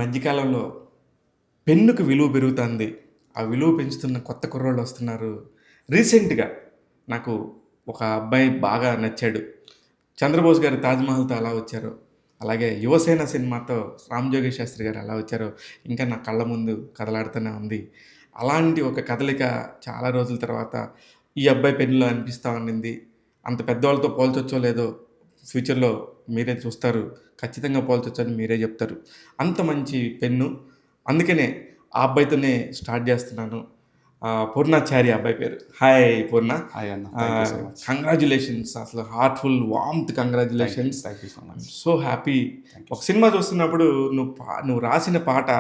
మధ్యకాలంలో పెన్నుకు విలువ పెరుగుతుంది. ఆ విలువ పెంచుతున్న కొత్త కుర్రోళ్ళు వస్తున్నారు. రీసెంట్‌గా నాకు ఒక అబ్బాయి బాగా నచ్చాడు. 'చంద్రబోస్' గారు 'తాజ్‌మహల్'తో ఎలా వచ్చారో, అలాగే 'యువసేన' సినిమాతో 'రామ్ జోగేష్ శాస్త్రి' గారు ఎలా వచ్చారో ఇంకా నా కళ్ళ ముందు కదలాడుతూనే ఉంది. అలాంటి ఒక కదలిక చాలా రోజుల తర్వాత ఈ అబ్బాయి పెన్నులో అనిపిస్తా ఉండింది. అంత పెద్దవాళ్ళతో పోల్చొచ్చో లేదో ఫ్యూచర్‌లో మీరే చూస్తారు. ఖచ్చితంగా పోల్చొచ్చని మీరే చెప్తారు. అంత మంచి పెన్ను. అందుకనే ఆ అబ్బాయితోనే స్టార్ట్ చేస్తున్నాను. పూర్ణాచారి అబ్బాయి పేరు. హాయ్ పూర్ణ. హాయ్ అన్న. Thank you so much. Congratulations. అసలు heartful warmth congratulations. Thank you so much. So happy. Thank you. ఒక సినిమా చూస్తున్నప్పుడు నువ్వు రాసిన పాట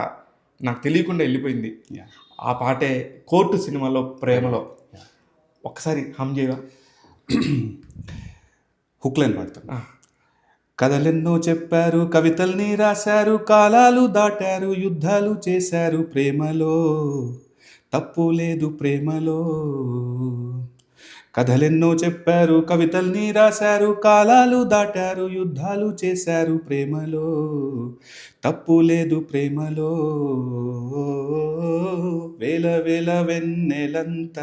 నాకు తెలియకుండా వెళ్ళిపోయింది. యాహ్! ఆ పాటే 'కోర్టు' సినిమాలో 'ప్రేమలో'. యాహ్! ఒక్కసారి హమ్ చేయవా? హుక్ లైన్ పాడతాను. ఆ! కథలెన్నో చెప్పారు, కవితల్ని రాశారు, కాలాలు దాటారు, యుద్ధాలు చేశారు ప్రేమలో, తప్పు లేదు ప్రేమలో. కథలెన్నో చెప్పారు, కవితల్ని రాశారు, కాలాలు దాటారు, యుద్ధాలు చేశారు ప్రేమలో, తప్పు లేదు ప్రేమలో. వేల వేల వెన్నెలంత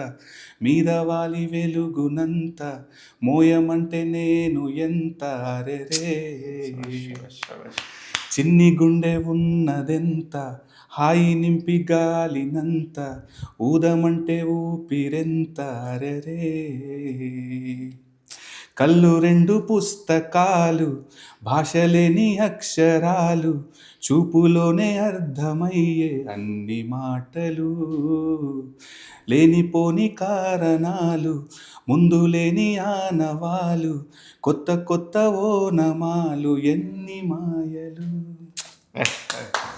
మీద వాలి వెలుగునంత, మోయమంటే నేను ఎంత అరెరే. చిన్ని గుండె ఉన్నదెంత, హాయి నింపి గాలినంత, ఊదమంటే ఊపిరెంత అరెరే. కళ్ళు రెండు పుస్తకాలు, భాషలేని అక్షరాలు, చూపులోనే అర్థమయ్యే అన్ని మాటలు, లేనిపోని కారణాలు, ముందు లేని ఆనవాలు, కొత్త కొత్త ఓనమాలు, ఎన్ని మాయలు.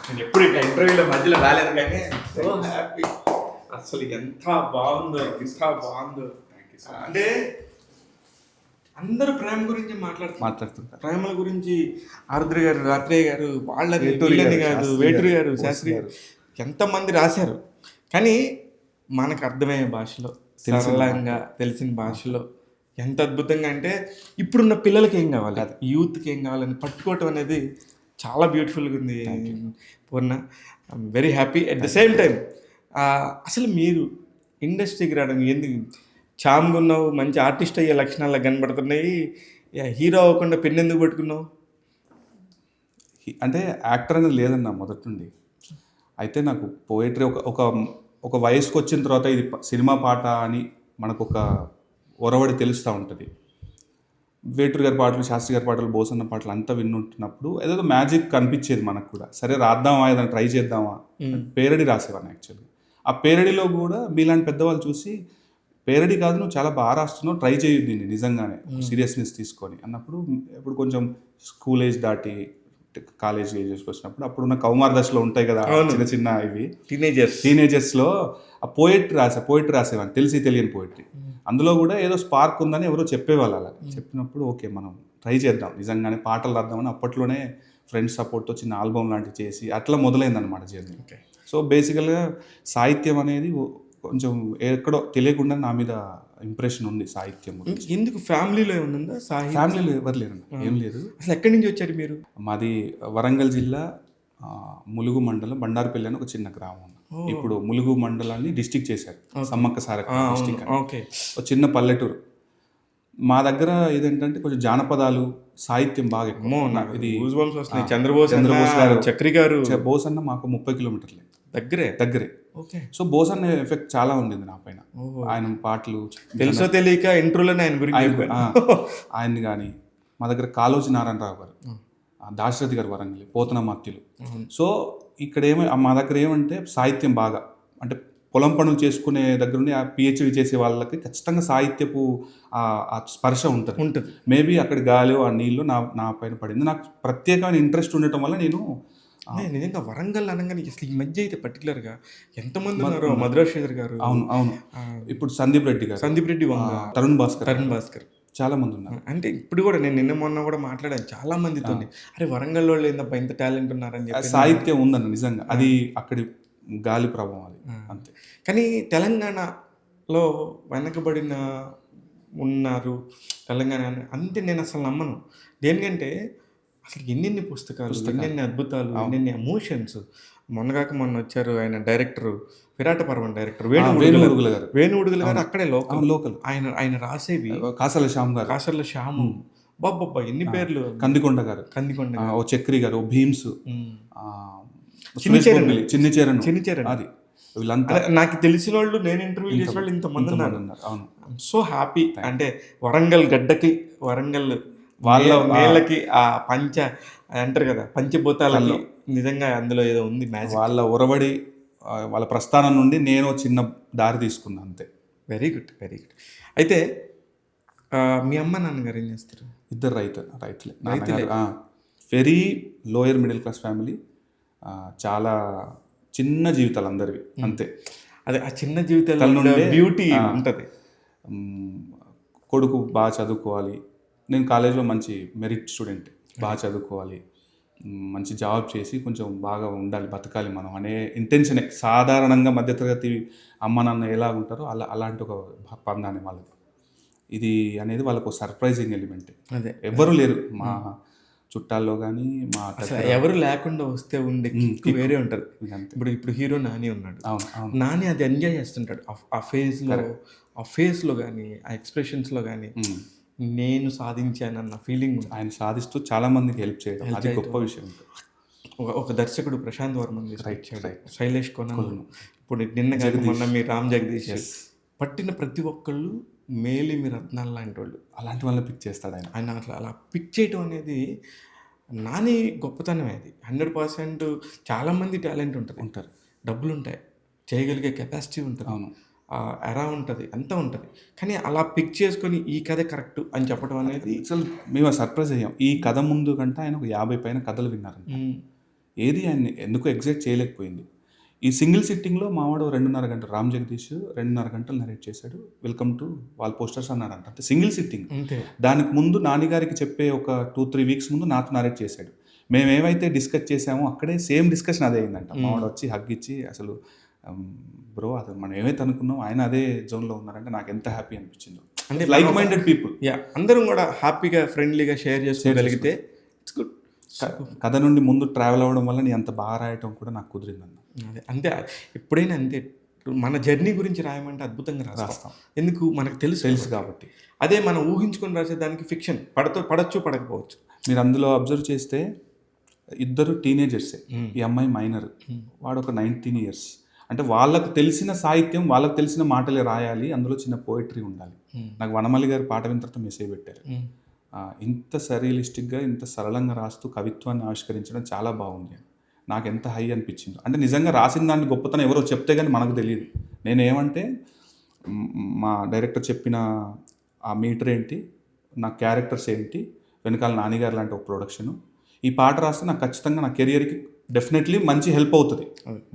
నేను ఎప్పుడు ఇట్లా ఇంటర్వ్యూలో మధ్యలో రాలేదు కానీ సో హ్యాపీ. అసలు ఎంత బాగుందో, ఎంత బాగుందో. అంటే అందరూ ప్రేమ గురించి మాట్లాడుతుంటారు. ప్రేమల గురించి ఆరుద్ర గారు, రాత్రేయ గారు, వాళ్ళని వేటూరి వీళ్ళని గారు, కాదు, శాస్త్రి వేటూరి గారు, గారు, శాస్త్రి గారు గారు. ఎంతమంది రాశారు. కానీ మనకు అర్థమయ్యే భాషలో, సరళంగా తెలిసిన భాషలో ఎంత అద్భుతంగా అంటే ఇప్పుడున్న పిల్లలకి ఏం కావాలి, యూత్కి ఏం కావాలని పట్టుకోవటం అనేది చాలా బ్యూటిఫుల్గా ఉంది Purna. I'm very happy. At the same time అసలు మీరు ఇండస్ట్రీకి రావడానికి ఎందుకు చామ్గా ఉన్నావు, మంచి ఆర్టిస్ట్ అయ్యే లక్షణాలు కనబడుతున్నాయి, హీరో అవ్వకుండా పెన్ ఎందుకు పట్టుకున్నావు? అంటే యాక్టర్ అనేది లేదన్న మొదటి నుండి. అయితే నాకు పోయిటరీ ఒక ఒక వయసుకు వచ్చిన తర్వాత ఇది సినిమా పాట అని మనకు ఒక ఒరవడి తెలుస్తూ ఉంటుంది. వేటూరి గారి పాటలు, శాస్త్రి గారి పాటలు, బోసన్న పాటలు అంతా విన్నుంటున్నప్పుడు ఏదో మ్యాజిక్ కనిపించేది మనకు కూడా. సరే రాద్దామా, ఏదైనా ట్రై చేద్దామా, పేరడీ రాసేవాడిని యాక్చువల్లీ. ఆ పేరడీలో కూడా మీలాంటి పెద్దవాళ్ళు చూసి, పేరడీ కాదు నువ్వు చాలా బాగా రాస్తున్నావు, ట్రై చేయొద్దు దీన్ని నిజంగానే సీరియస్నెస్ తీసుకొని అన్నప్పుడు, ఇప్పుడు కొంచెం స్కూల్ ఏజ్ దాటి కాలేజ్ ఏజెస్కి వచ్చినప్పుడు అప్పుడున్న కౌమార దశలో ఉంటాయి కదా చిన్న చిన్న ఇవి టీనేజర్స్లో ఆ పోయిటరీ రాసేవాడిని, తెలిసి తెలియని పోయిటరీ. అందులో కూడా ఏదో స్పార్క్ ఉందని ఎవరో చెప్పేవాళ్ళు. అలా చెప్పినప్పుడు ఓకే మనం ట్రై చేద్దాం, నిజంగానే పాటలు రాద్దామని అప్పట్లోనే ఫ్రెండ్స్ సపోర్ట్తో చిన్న ఆల్బమ్ లాంటివి చేసి అట్లా మొదలైందనమాట జర్నీ. సో బేసికల్గా సాహిత్యం అనేది కొంచెం ఎక్కడో తెలియకుండా నా మీద ఇంప్రెషన్ ఉంది సాహిత్యం గురించి. ఎందుకు ఫ్యామిలీలో ఏమన్నా ఫ్యామిలీలో ఎవరు లేరు, ఏం లేదు. అసలు ఎక్కడి నుంచి వచ్చారు మీరు? మాది వరంగల్ జిల్లా ములుగు మండలం బండారుపల్లి అని ఒక చిన్న గ్రామం. ఇప్పుడు ములుగు మండలాన్ని డిస్టిక్ చేశారు, సమ్మక్క సారక్క డిస్టిక్ అని. ఒక చిన్న పల్లెటూరు. మా దగ్గర ఇదేంటంటే కొంచెం జానపదాలు, సాహిత్యం బాగా ఎక్కువ. ఇది చంద్రబోస్ గారు, చక్రి గారు. బోస్ అన్న మాకు 30 కిలోమీటర్లే దగ్గరే. సో బోస్ అన్న ఎఫెక్ట్ చాలా ఉండింది నా పైన. ఆయన పాటలు తెలుసో తెలియక ఇంట్రోలోనే ఆయన గురించి ఆయన్ని కానీ, మా దగ్గర కాళోజీ నారాయణరావు గారు, దాశరథి గారు వరంగల్, పోతన మత్తులు. సో ఇక్కడ మా దగ్గర ఏమంటే సాహిత్యం బాగా, అంటే పొలం పనులు చేసుకునే దగ్గర నుండి ఆ పిహెచ్డి చేసే వాళ్ళకి ఖచ్చితంగా సాహిత్యపు ఆ స్పర్శ ఉంటుంది. మేబీ అక్కడ గాలి ఆ నీళ్ళు నా పైన పడింది. నాకు ప్రత్యేకమైన ఇంట్రెస్ట్ ఉండటం వల్ల నేను నిజంగా వరంగల్ అనగానే అసలు ఈ మధ్య అయితే పర్టికులర్గా ఎంతమంది ఉన్నారు, మధురాశేఖర్ గారు, అవును, ఇప్పుడు సందీప్ రెడ్డి, తరుణ్ భాస్కర్ చాలా మంది ఉన్నారు. అంటే ఇప్పుడు కూడా నేను నిన్న మొన్న కూడా మాట్లాడాను చాలా మందితో, అరే వరంగల్ వాళ్ళు ఏందబ్బా ఇంత టాలెంట్ ఉన్నారని చెప్పి. సాహిత్యం ఉందన్న నిజంగా, అది అక్కడి గాలి ప్రభావం అది అంతే. కానీ తెలంగాణలో వెనకబడిన ఉన్నారు తెలంగాణ అంటే నేను అసలు నమ్మను. దేనికంటే అసలు ఎన్నెన్ని పుస్తకాలు, ఎన్నెన్ని అద్భుతాలు, ఎన్నెన్ని ఎమోషన్స్. మొన్న వచ్చారు ఆయన డైరెక్టరు, విరాట పర్వం డైరెక్టర్ వేణుగుల గారు. వేణుగుడుగుల గారు అక్కడే లోకల్. లోకల్. ఆయన ఆయన రాసేవి కాసల శ్యామ్ గారు, కాసర్ల శ్యాము, బాబ్బబ్బా ఎన్ని పేర్లు. కందికొండ గారు, కందికొండ ఓ చక్రి గారు, ఓ భీమ్స్, చిన్ని చిన్ని అది వీళ్ళంతా నాకు తెలిసిన వాళ్ళు, నేను ఇంటర్వ్యూ చేసిన వాళ్ళు ఇంతమంది ఉన్నారు. అవును. So happy. అంటే వరంగల్ గడ్డకి, వరంగల్ వాళ్ళ నేలకి ఆ పంచ అంటారు కదా, పంచభూతాలలో నిజంగా అందులో ఏదో ఉంది మ్యాజిక్. వాళ్ళ ఒరవడి, వాళ్ళ ప్రస్థానం నుండి నేను చిన్న దారి తీసుకున్నాను అంతే. Very good, very good. అయితే మీ అమ్మ నాన్నగారు ఏం చేస్తారు? ఇద్దరు రైతులే. Very lower middle class family. చాలా చిన్న జీవితాలు అందరివి అంతే. అదే ఆ చిన్న జీవితాల్లో బ్యూటీ ఉంటుంది. కొడుకు బాగా చదువుకోవాలి, నేను కాలేజ్లో మంచి మెరిట్ స్టూడెంట్, బాగా చదువుకోవాలి, మంచి జాబ్ చేసి కొంచెం బాగా ఉండాలి, బతకాలి మనం అనే ఇంటెన్షనే. సాధారణంగా మధ్యతరగతి అమ్మ నాన్న ఎలా ఉంటారో అలాంటి ఒక పందాన్ని వాళ్ళది. ఇది అనేది వాళ్ళకు సర్ప్రైజింగ్ ఎలిమెంట్. అదే ఎవ్వరూ లేరు మా చుట్టాల్లో కానీ, మా ఎవరు లేకుండా వస్తే ఉండే కిక్ వేరే ఉంటుంది. ఇప్పుడు హీరో నాని ఉన్నాడు. నాని అది ఎంజాయ్ చేస్తుంటాడు ఆ ఫేస్లో కానీ, ఆ ఎక్స్ప్రెషన్స్లో కానీ నేను సాధించానన్న ఫీలింగ్. ఆయన సాధిస్తూ చాలా మందికి హెల్ప్ చేయడం అది గొప్ప విషయం. ఒక దర్శకుడు ప్రశాంత్ వర్మన్ శైలేష్ కొనను, ఇప్పుడు నిన్న మొన్న మీ రామ్ జగదీష్ పట్టిన ప్రతి ఒక్కళ్ళు మేలిమి రత్నాలు లాంటి వాళ్ళు. అలాంటి వాళ్ళని పిక్ చేస్తాడు ఆయన అలా పిక్ చేయటం అనేది నాని గొప్పతనమే. అది 100%. చాలామంది టాలెంట్ ఉంటారు, డబ్బులు ఉంటాయి, చేయగలిగే కెపాసిటీ ఉంటుంది, అవును, ఎరా ఉంటుంది, అంతా ఉంటుంది. కానీ అలా పిక్ చేసుకొని ఈ కథ కరెక్ట్ అని చెప్పడం అనేది అసలు మేము సర్ప్రైజ్ అయ్యాం. ఈ కథ ముందు కంటే ఆయన ఒక 50 పైన కథలు విన్నారు. ఏది ఆయన ఎందుకు ఎగ్జైట్ చేయలేకపోయింది. ఈ సింగిల్ సిట్టింగ్లో మావాడు 2.5 గంటలు, రామ్ జగదీష్ 2.5 గంటలు నరేట్ చేశాడు. వెల్కమ్ టు వాల్ పోస్టర్స్ అన్నాడంట. అంటే సింగిల్ సిట్టింగ్. దానికి ముందు నాన్నగారికి చెప్పే ఒక 2-3 వీక్స్ ముందు నాకు నరేట్ చేశాడు. మేము ఏమైతే డిస్కస్ చేసామో అక్కడే సేమ్ డిస్కషన్ అదే అయిందంట. మావాడు వచ్చి హగ్ ఇచ్చి, అసలు బ్రో అది మనం ఏమైతే అనుకున్నాం ఆయన అదే జోన్లో ఉన్నారంటే నాకు ఎంత హ్యాపీ అనిపించిందో. అంటే లైక్ మైండెడ్ పీపుల్, అందరం కూడా హ్యాపీగా ఫ్రెండ్లీగా షేర్ చేసుకోగలిగితే ఇట్స్ గుడ్. కథ నుండి ముందు ట్రావెల్ అవ్వడం వల్ల నీ అంత బాగా రాయటం కూడా నాకు కుదిరిందన్న. అంతే, ఎప్పుడైనా అంతే. మన జర్నీ గురించి రాయమంటే అద్భుతంగా రాస్తాం. ఎందుకు మనకు తెలుసు కాబట్టి. అదే మనం ఊహించుకొని రాసేదానికి ఫిక్షన్ పడచ్చు పడకపోవచ్చు. మీరు అందులో అబ్జర్వ్ చేస్తే ఇద్దరు టీనేజర్సే. ఈ అమ్మాయి మైనర్, వాడు ఒక 19 years. అంటే వాళ్ళకు తెలిసిన సాహిత్యం, వాళ్ళకు తెలిసిన మాటలే రాయాలి, అందులో చిన్న పోయిటరీ ఉండాలి. నాకు వనమల్లి గారు పాట విన్న తర్వాత మెసేజ్ పెట్టారు, ఇంత సరియలిస్టిక్గా ఇంత సరళంగా రాస్తూ కవిత్వాన్ని ఆవిష్కరించడం చాలా బాగుంది. నాకు ఎంత హై అనిపించిందో. అంటే నిజంగా రాసిన దాన్ని గొప్పతనం ఎవరో చెప్తే కానీ మనకు తెలియదు. నేనేమంటే మా డైరెక్టర్ చెప్పిన ఆ మీటర్ ఏంటి, నా క్యారెక్టర్స్ ఏంటి, వెనకాల నానిగారు లాంటి ఒక ప్రొడక్షను, ఈ పాట రాస్తే నాకు ఖచ్చితంగా నా కెరియర్కి డెఫినెట్లీ మంచి హెల్ప్ అవుతుంది.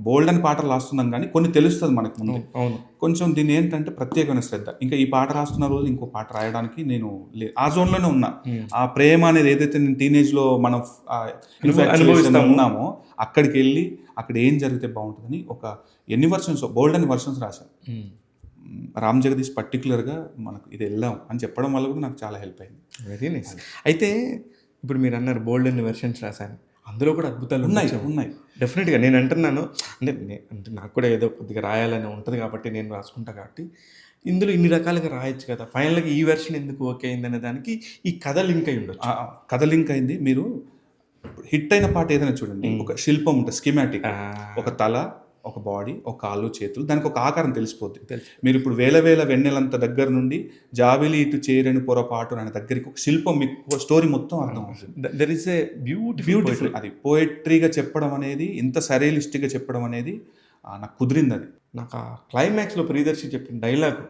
బోల్డ్ అని పాటలు రాస్తున్నాం కానీ కొన్ని తెలుస్తుంది మనకు ముందు. కొంచెం దీని ఏంటంటే ప్రత్యేకమైన శ్రద్ధ. ఇంకా ఈ పాట రాస్తున్న రోజు ఇంకో పాట రాయడానికి నేను ఆ జోన్లోనే ఉన్నా. ఆ ప్రేమ అనేది ఏదైతే నేను టీనేజ్లో మనం ఉన్నామో అక్కడికి వెళ్ళి అక్కడ ఏం జరిగితే బాగుంటుందని ఒక ఎన్ని వర్షన్స్, బోల్డ్ అని వర్షన్స్ రాశాను. రామ్ జగదీష్ పర్టికులర్గా మనకు ఇది వెళ్ళాం అని చెప్పడం వల్ల కూడా నాకు చాలా హెల్ప్ అయింది. Very nice. అయితే ఇప్పుడు మీరు అన్నారు బోల్డ్ అని వెర్షన్స్ రాశాను, అందులో కూడా అద్భుతాలు ఉన్నాయి డెఫినెట్గా. నేను అంటున్నాను అంటే నాకు కూడా ఏదో కొద్దిగా రాయాలని ఉంటుంది కాబట్టి నేను రాసుకుంటా కాబట్టి ఇందులో ఇన్ని రకాలుగా రాయొచ్చు కదా, ఫైనల్గా ఈ వెర్షన్ ఎందుకు ఓకే అయిందనే దానికి ఈ కథ లింక్ అయి ఉండొచ్చు. కథ లింక్ అయింది. మీరు హిట్ అయిన పాట ఏదైనా చూడండి, ఒక శిల్పం ఉంటుంది, స్కీమాటిక్, ఒక తల, ఒక బాడీ, ఒక కాళ్ళు, చేతులు, దానికి ఒక ఆకారం తెలిసిపోద్ది. మీరు ఇప్పుడు వేల వెన్నెలంత దగ్గర నుండి జాబిలి ఇటు చేరని పొరపాటు అనే దగ్గరికి ఒక శిల్పం, మీకు స్టోరీ మొత్తం అర్థం అవుతుంది. There is a beautiful. అది పోయిట్రీగా చెప్పడం అనేది, ఇంత సరియలిస్టిక్గా చెప్పడం అనేది నాకు కుదిరింది. అది నాకు ఆ క్లైమాక్స్లో ప్రియదర్శి చెప్పిన డైలాగ్,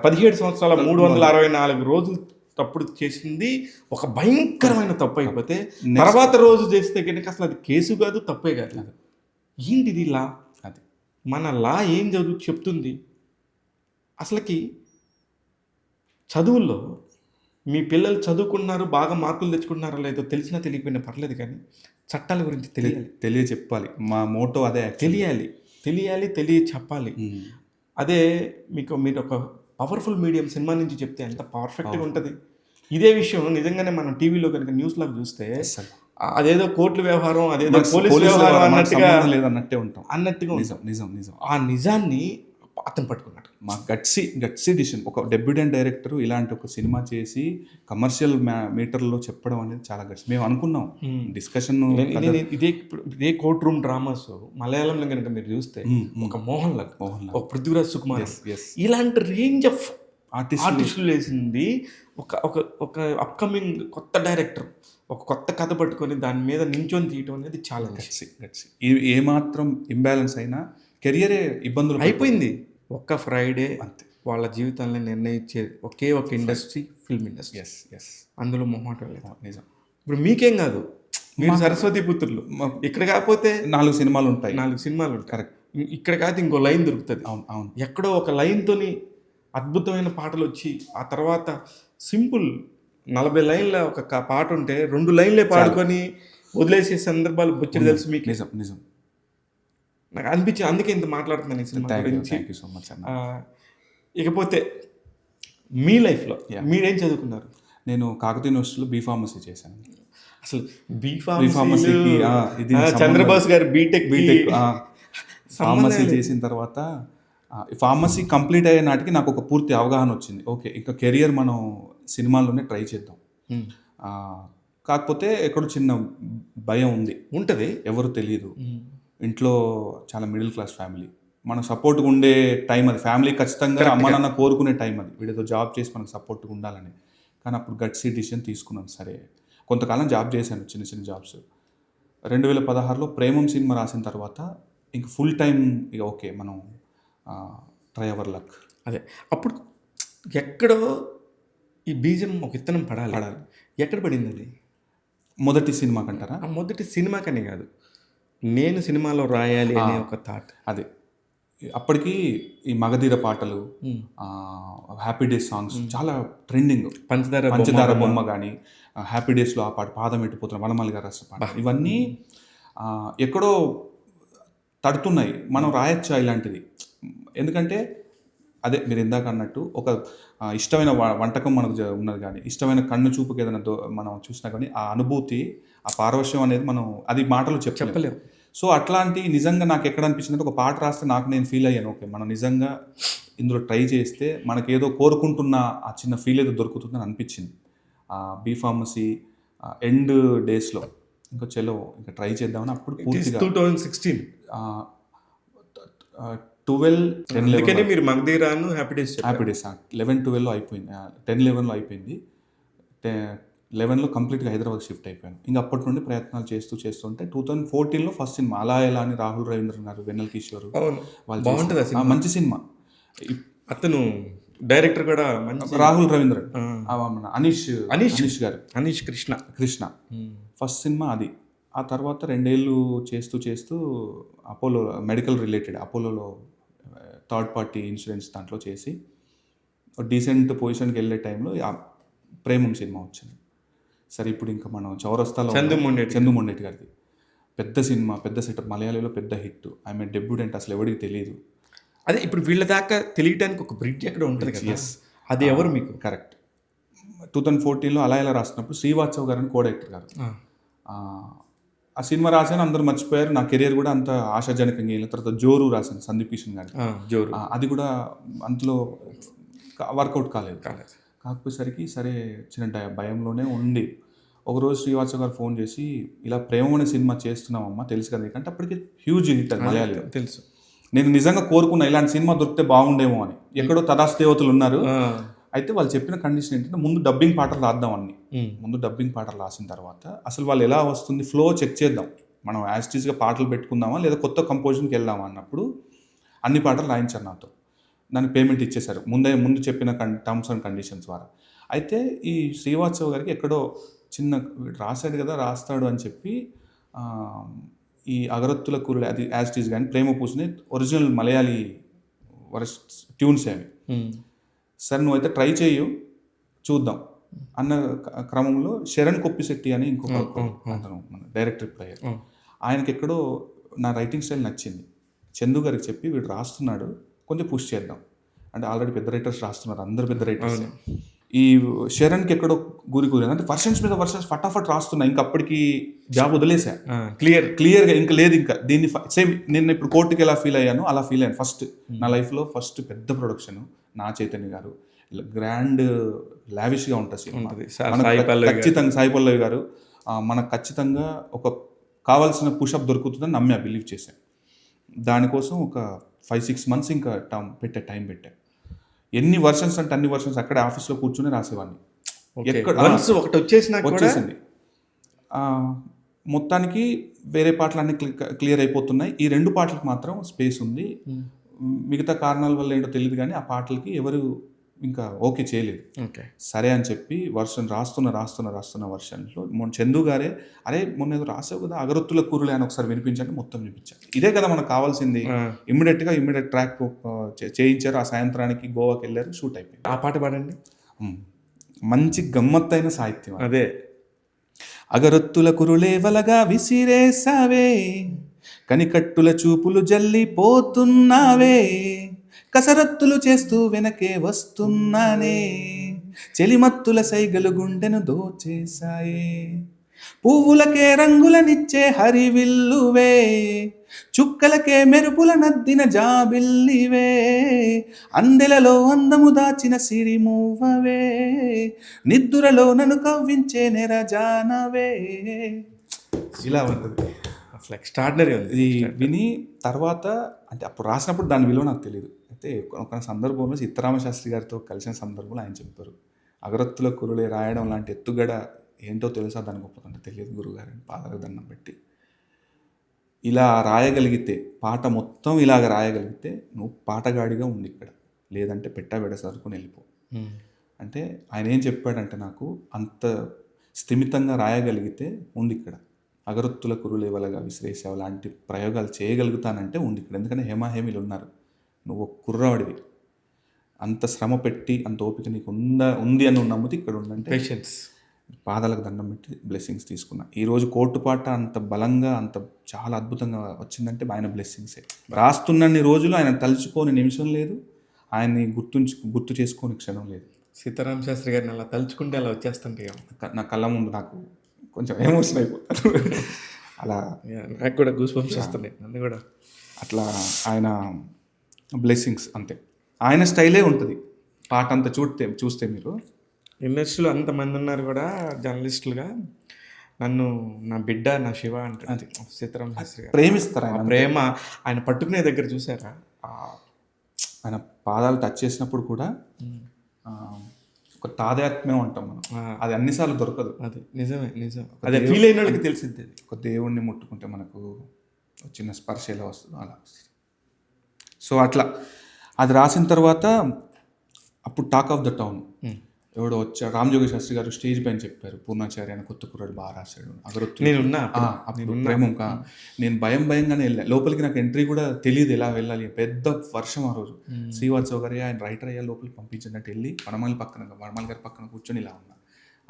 17 సంవత్సరాల 364 రోజులు తప్పుడు చేసింది ఒక భయంకరమైన తప్పు అయిపోతే తర్వాత రోజు చేస్తే కనుక అసలు అది కేసు కాదు, తప్పే కాదు. ఏంటిది లా? అది మన లా ఏం చెప్తుంది అసలుకి? చదువుల్లో మీ పిల్లలు చదువుకున్నారు, బాగా మార్కులు తెచ్చుకున్నారో లేదో తెలిసినా తెలియకపోయినా పర్లేదు, కానీ చట్టాల గురించి తెలియచెప్పాలి. మా మోటో అదే, చెప్పాలి. అదే మీరు ఒక పవర్ఫుల్ మీడియం సినిమా నుంచి చెప్తే ఎంత పర్ఫెక్ట్గా ఉంటుంది. ఇదే విషయం నిజంగానే మనం టీవీలో కనుక న్యూస్లో చూస్తే అసలు అదేదో కోర్టుల వ్యవహారం, అదేదో మనకు పోలీస్ పోలీసుల వ్యవహారం ద్వారా మనకు అన్నట్టుగా సంబంధం లేదన్నట్టే ఉంటాం. ఉంటుంది. నిజం నిజం నిజం. ఆ నిజాన్ని అతను పట్టుకున్నాడు. మా గట్సీ డిసిషన్. ఒక డెబ్యూటెంట్ డైరెక్టర్ ఇలాంటి ఒక సినిమా చేసి కమర్షియల్ మీటర్లో చెప్పడం అనేది చాలా గట్స్. మేము అనుకున్నాం డిస్కషన్. ఇదే కోర్ట్ రూమ్ డ్రామాస్ మలయాళంలో కనుక మీరు చూస్తే ఒక మోహన్ లాల్, ఒక పృథ్వీరాజ్ సుకుమార్, ఇలాంటి రేంజ్ ఆఫ్ ఆర్టిస్టులు వేసింది ఒక ఒక ఒక అప్కమింగ్ కొత్త డైరెక్టర్ ఒక కొత్త కథ పట్టుకొని దాని మీద నించొని తీయటం అనేది చాలా గట్సీ. ఏమాత్రం ఇంబ్యాలెన్స్ అయినా కెరియరే ఇబ్బందులు అయిపోయింది. ఒక్క ఫ్రైడే అంతే వాళ్ళ జీవితాన్ని నిర్ణయించే ఒకే ఒక ఇండస్ట్రీ, ఫిల్మ్ ఇండస్ట్రీ. అందులో మొహమాటం లేదు. నిజం. ఇప్పుడు మీకేం కాదు, మీరు సరస్వతి పుత్రులు, ఇక్కడ కాకపోతే 4 సినిమాలు ఉంటాయి. కరెక్ట్. ఇక్కడ కాదు ఇంకో లైన్ దొరుకుతుంది. అవును. ఎక్కడో ఒక లైన్తోని అద్భుతమైన పాటలు వచ్చి ఆ తర్వాత సింపుల్ 40 లైన్ల ఒక పాట ఉంటే 2 లైన్లే పాడుకొని వదిలేసే సందర్భాలు బొచ్చడి తెలుసు మీకు. నిజం నిజం. నాకు అనిపించింది, అందుకే ఇంత మాట్లాడుతున్నాను ఈ సినిమా గురించి. థ్యాంక్ యూ సో మచ్ అన్న. ఇకపోతే మీ లైఫ్లో మీరేం చదువుకున్నారు? నేను కాకతీయ యూనివర్సిటీలో బీఫార్మసీ చేశాను. అసలు బీఫార్మసీకి చంద్రబాస్ గారు బీటెక్ ఫార్మసీ చేసిన తర్వాత ఫార్మసీ కంప్లీట్ అయ్యే నాటికి నాకు ఒక పూర్తి అవగాహన వచ్చింది. ఓకే, ఇంకా కెరియర్ మనం సినిమాల్లోనే ట్రై చేద్దాం. కాకపోతే ఎక్కడో చిన్న భయం ఉంటుంది, ఎవరు తెలియదు. ఇంట్లో చాలా మిడిల్ క్లాస్ ఫ్యామిలీ, మనం సపోర్ట్గా ఉండే టైం అది. ఫ్యామిలీ ఖచ్చితంగా అమ్మ నాన్న కోరుకునే టైం అది, వీడితో జాబ్ చేసి మనకు సపోర్ట్గా ఉండాలని. కానీ అప్పుడు గట్సీ డిసిషన్ తీసుకున్నాను. సరే, కొంతకాలం జాబ్ చేశాను, చిన్న చిన్న జాబ్స్. 2016లో ప్రేమం సినిమా రాసిన తర్వాత ఇంక ఫుల్ టైం ఇక ఓకే మనం ట్రై అవర్ లక్. అదే అప్పుడు ఎక్కడో ఈ బీజం ఒక ఇత్తనం పడాలి. ఎక్కడ పడింది అది? మొదటి సినిమా కంటారా? మొదటి సినిమాకనే కాదు, నేను సినిమాలో రాయాలి అనే ఒక థాట్. అదే అప్పటికి ఈ మగధీర పాటలు, హ్యాపీ డేస్ సాంగ్స్ చాలా ట్రెండింగ్. పంచదార బొమ్మ కానీ, హ్యాపీ డేస్లో ఆ పాట పాదం ఎట్టిపోతున్న వనమాలి గారు రాసిన పాట, ఇవన్నీ ఎక్కడో తడుతున్నాయి. మనం రాయొచ్చా ఇలాంటిది? ఎందుకంటే అదే మీరు ఇందాక అన్నట్టు ఒక ఇష్టమైన వంటకం మనకు ఉన్నది, కానీ ఇష్టమైన కన్ను చూపుకి ఏదైనా మనం చూసినా కానీ ఆ అనుభూతి, ఆ పారవశ్యం అనేది మనం అది మాటలు చెప్పలేము. సో అట్లాంటి నిజంగా నాకు ఎక్కడ అనిపించిందంటే, ఒక పాట రాస్తే నాకు నేను ఫీల్ అయ్యాను, ఓకే మనం నిజంగా ఇందులో ట్రై చేస్తే మనకేదో కోరుకుంటున్న ఆ చిన్న ఫీల్ ఏదో దొరుకుతుందని అనిపించింది. బీఫార్మసీ ఎండ్ డేస్లో ఇంకా ఇంకా ట్రై చేద్దామని అప్పుడు పూర్తిగా 2016 12 మీరు మగధీరాను హ్యాపీ డేస్ 11-12లో అయిపోయింది. 10-11లో అయిపోయింది. 11లో కంప్లీట్గా హైదరాబాద్ షిఫ్ట్ అయిపోయాను. ఇంకా అప్పటి నుండి ప్రయత్నాలు చేస్తుంటే 2014లో ఫస్ట్ సినిమా అలా ఎలా అని రాహుల్ రవీంద్రన్ గారు, వెన్నెల కిషోర్ వాళ్ళు, మంచి సినిమా. అతను డైరెక్టర్ కూడా రాహుల్ రవీంద్రన్, అనీష్ గారు, అనీష్ కృష్ణ ఫస్ట్ సినిమా అది. ఆ తర్వాత 2 ఏళ్ళు చేస్తూ అపోలో మెడికల్ రిలేటెడ్, అపోలోలో థర్డ్ పార్టీ ఇన్సూరెన్స్ దాంట్లో చేసి డీసెంట్ పొజిషన్కి వెళ్ళే టైంలో ప్రేమం సినిమా వచ్చింది. సరే, ఇప్పుడు ఇంకా మనం చౌరస్తాలో చందు మొండేటి గారిది పెద్ద సినిమా, పెద్ద సెటప్, మలయాళంలో పెద్ద హిట్. ఆమె డెబ్యూటెంట్, అసలు ఎవరికి తెలియదు. అదే ఇప్పుడు వీళ్ళ దాకా తెలియడానికి ఒక బ్రిడ్జ్ ఎక్కడ ఉంటుంది కదా. అది ఎవరు మీకు? కరెక్ట్. 2014లో అలా ఎలా రాస్తున్నప్పుడు శ్రీవాత్సవ్ గారు అని కో డైరెక్టర్ గారు, ఆ సినిమా రాశాను, అందరూ మర్చిపోయారు. నా కెరియర్ కూడా అంత ఆశాజనకంగా వెళ్ళిన తర్వాత జోరు రాశాను సందీప్ కిషన్ గారు, అది కూడా అంతలో వర్కౌట్ కాలేదు. కాకపోయేసరికి సరే చిన్న భయంలోనే ఉండి ఒకరోజు శ్రీవాత్సవ్ గారు ఫోన్ చేసి, ఇలా ప్రేమ అనే సినిమా చేస్తున్నామమ్మా, తెలుసు కదా నీకంటే, అప్పటికి హ్యూజ్ హిట్ అది మలయాళంలో, తెలుసు. నేను నిజంగా కోరుకున్నా ఇలాంటి సినిమా దొరికితే బాగుండేమో అని. ఎక్కడో తదాస్తు దేవతలు ఉన్నారు. అయితే వాళ్ళు చెప్పిన కండిషన్ ఏంటంటే, ముందు డబ్బింగ్ పాటలు రాద్దాం అన్ని. ముందు డబ్బింగ్ పాటలు రాసిన తర్వాత అసలు వాళ్ళు ఎలా వస్తుంది ఫ్లో చెక్ చేద్దాం, మనం యాస్టీస్గా పాటలు పెట్టుకుందామా లేదా కొత్త కంపోజిషన్కి వెళ్దామా అన్నప్పుడు అన్ని పాటలు రాయించారు నాతో. దానికి పేమెంట్ ఇచ్చేశారు ముందు చెప్పిన టర్మ్స్ అండ్ కండిషన్స్ ద్వారా. అయితే ఈ శ్రీవాత్సవ్ గారికి ఎక్కడో చిన్న రాశాడు కదా, రాస్తాడు అని చెప్పి ఈ అగరత్తుల కూరలు అది యాస్టీస్ కానీ ప్రేమ పూసిని ఒరిజినల్ మలయాళీ ట్యూన్స్ అవి. సరే నువ్వైతే ట్రై చేయు చూద్దాం అన్న క్రమంలో శరణ్ కొప్పిశెట్టి అని ఇంకొక అతను మన డైరెక్టర్ ప్లేయర్, ఆయనకి ఎక్కడో నా రైటింగ్ స్టైల్ నచ్చింది. చందు గారికి చెప్పి, వీడు రాస్తున్నాడు కొంచెం పుష్ చేద్దాం అంటే, ఆల్రెడీ పెద్ద రైటర్స్ రాస్తున్నారు, అందరు పెద్ద రైటర్స్. ఈ శరణ్కి ఎక్కడో గురి అంటే వర్షన్స్ మీద వర్షన్స్ ఫటాఫట్ రాస్తున్నా, ఇంకా అప్పటికి జాబ్ వదిలేసా, క్లియర్గా ఇంకా లేదు, ఇంకా దీన్ని సేమ్ నేను ఇప్పుడు కోర్టుకి ఎలా ఫీల్ అయ్యాను అలా ఫీల్ అయ్యాను. ఫస్ట్ నా లైఫ్లో ఫస్ట్ పెద్ద ప్రొడక్షన్ నా చైతన్య గారు, గ్రాండ్ లావిష్గా ఉంటుంది సినిమా. ఖచ్చితంగా సాయి పల్లవి గారు మనకు ఖచ్చితంగా ఒక కావాల్సిన పుషప్ దొరుకుతుందని నమ్మా, బిలీవ్ చేశాను. దానికోసం ఒక 5-6 months ఇంకా టైం పెట్టా. ఎన్ని వర్షన్స్ అంటే అన్ని వర్షన్స్ అక్కడే ఆఫీస్లో కూర్చొని రాసేవాడిని. ఒకటి వచ్చేసింది. మొత్తానికి వేరే పాటలు అన్ని క్లియర్ అయిపోతున్నాయి. ఈ 2 పాటలకు మాత్రం స్పేస్ ఉంది. మిగతా కారణాల వల్ల ఏంటో తెలియదు, కానీ ఆ పాటలకి ఎవరు ఇంకా ఓకే చేయలేదు. సరే అని చెప్పి వర్షన్ రాస్తున్న వర్షన్లో చందు గారే, అరే మొన్న ఏదో రాసావు కదా అగరొత్తుల కూరలే అని ఒకసారి వినిపించండి, మొత్తం వినిపించాను. ఇదే కదా మనకు కావాల్సింది. ఇమ్మీడియట్ ట్రాక్ చేయించారు. ఆ సాయంత్రానికి గోవాకి వెళ్ళారు, షూట్ అయిపోయింది. ఆ పాట పాడండి. మంచి గమ్మత్తైన సాహిత్యం అదే. అగరొత్తుల కురులే వలగా విసిరేసావే, కనికట్టుల చూపులు జల్లిపోతున్నావే, కసరత్తులు చేస్తూ వెనకే వస్తున్నానే, చెలిమత్తుల సైగలు గుండెను దోచేశాయే, పువ్వులకే రంగులనిచ్చే హరివిల్లువే, చుక్కలకే మెరుపుల నద్దిన జాబిల్లివే, అందెలలో అందము దాచిన సిరిమూవవే, నిద్దురలో నన్ను కవ్వించే నెరజానవే. ఇలా ఉంటుంది. అసలు ఎక్స్ట్రాడినరీ ఉంది. ఇది విని తర్వాత అంటే అప్పుడు రాసినప్పుడు దాని విలువ నాకు తెలియదు. అయితే ఒక సందర్భంలో సీతారామశాస్త్రి గారితో కలిసిన సందర్భంలో ఆయన చెప్పారు, అగరత్తుల కురులే రాయడం లాంటి ఎత్తుగడ ఏంటో తెలుసా, దాని గొప్పదంటే తెలియదు గురుగారని పాదాలకు దండం పెట్టి, ఇలా రాయగలిగితే పాట మొత్తం ఇలాగ రాయగలిగితే నువ్వు పాటగాడిగా ఉంది ఇక్కడ, లేదంటే పెట్టబెడ సరుకుని వెళ్ళిపో. అంటే ఆయన ఏం చెప్పాడంటే, నాకు అంత స్థిమితంగా రాయగలిగితే ఉంది ఇక్కడ, అగరొత్తుల కురులే వలగా విసిరేసావు లాంటి ప్రయోగాలు చేయగలుగుతానంటే ఉంది ఇక్కడ. ఎందుకంటే హేమీలు ఉన్నారు, నువ్వు కుర్రాడివి, అంత శ్రమ పెట్టి అంత ఓపిక నీకు ఉంది అని నువ్వు నమ్మితే ఇక్కడ ఉందంటే పేషెన్స్. పాదాలకు దండం పెట్టి బ్లెస్సింగ్స్ తీసుకున్నా. ఈరోజు కోర్టు పాట అంత బలంగా అంత చాలా అద్భుతంగా వచ్చిందంటే ఆయన బ్లెస్సింగ్సే. రాస్తున్నన్ని రోజులు ఆయన తలుచుకోని నిమిషం లేదు, ఆయన్ని గుర్తు చేసుకోని క్షణం లేదు. సీతారామ శాస్త్రి గారిని అలా తలుచుకుంటే అలా వచ్చేస్తుంటే నా కళ్ళ ముందు నాకు కొంచెం ఎమోషన్ అయిపోతాను. అలా నాకు కూడా గూస్ బంప్స్ వస్తున్నాయి నన్ను కూడా. అట్లా ఆయన బ్లెస్సింగ్స్ అంతే, ఆయన స్టైలే ఉంటుంది పాట అంతా చూస్తే మీరు. ఇండస్ట్రీలో అంతమంది ఉన్నారు కూడా జర్నలిస్టులుగా, నన్ను నా బిడ్డ నా శివ అంటే సీతారామ శాస్త్రి గారు ప్రేమిస్తారు. ఆయన ప్రేమ ఆయన పట్టుకునే దగ్గర చూసారా, ఆయన పాదాలు టచ్ చేసినప్పుడు కూడా ఒక తాదాత్మ్యం అంటాం మనం, అది అన్నిసార్లు దొరకదు. అది నిజం. అదే ఫీల్ అయిన వాళ్ళకి తెలిసింది. ఒక దేవుణ్ణి ముట్టుకుంటే మనకు చిన్న స్పర్శ ఎలా వస్తుందో అలా వస్తుంది. సో అట్లా అది రాసిన తర్వాత అప్పుడు టాక్ ఆఫ్ ద టౌన్ ఎవడో వచ్చాడు, రామజోగి శాస్త్రి గారు స్టేజ్ పైన చెప్పారు, పూర్ణాచార్య అని కొత్త కుర్రాడు బాగా రాశాడు అగరొత్తు. నేను భయంగానే వెళ్ళాను లోపలికి, నాకు ఎంట్రీ కూడా తెలియదు ఎలా వెళ్ళాలి, పెద్ద వర్షం ఆ రోజు. శ్రీవాత్సవ్ గారు ఆయన రైటర్ అయ్యా లోపలికి పంపించినట్టు వెళ్ళి వనమాలి గారి పక్కన కూర్చొని ఇలా ఉన్నా.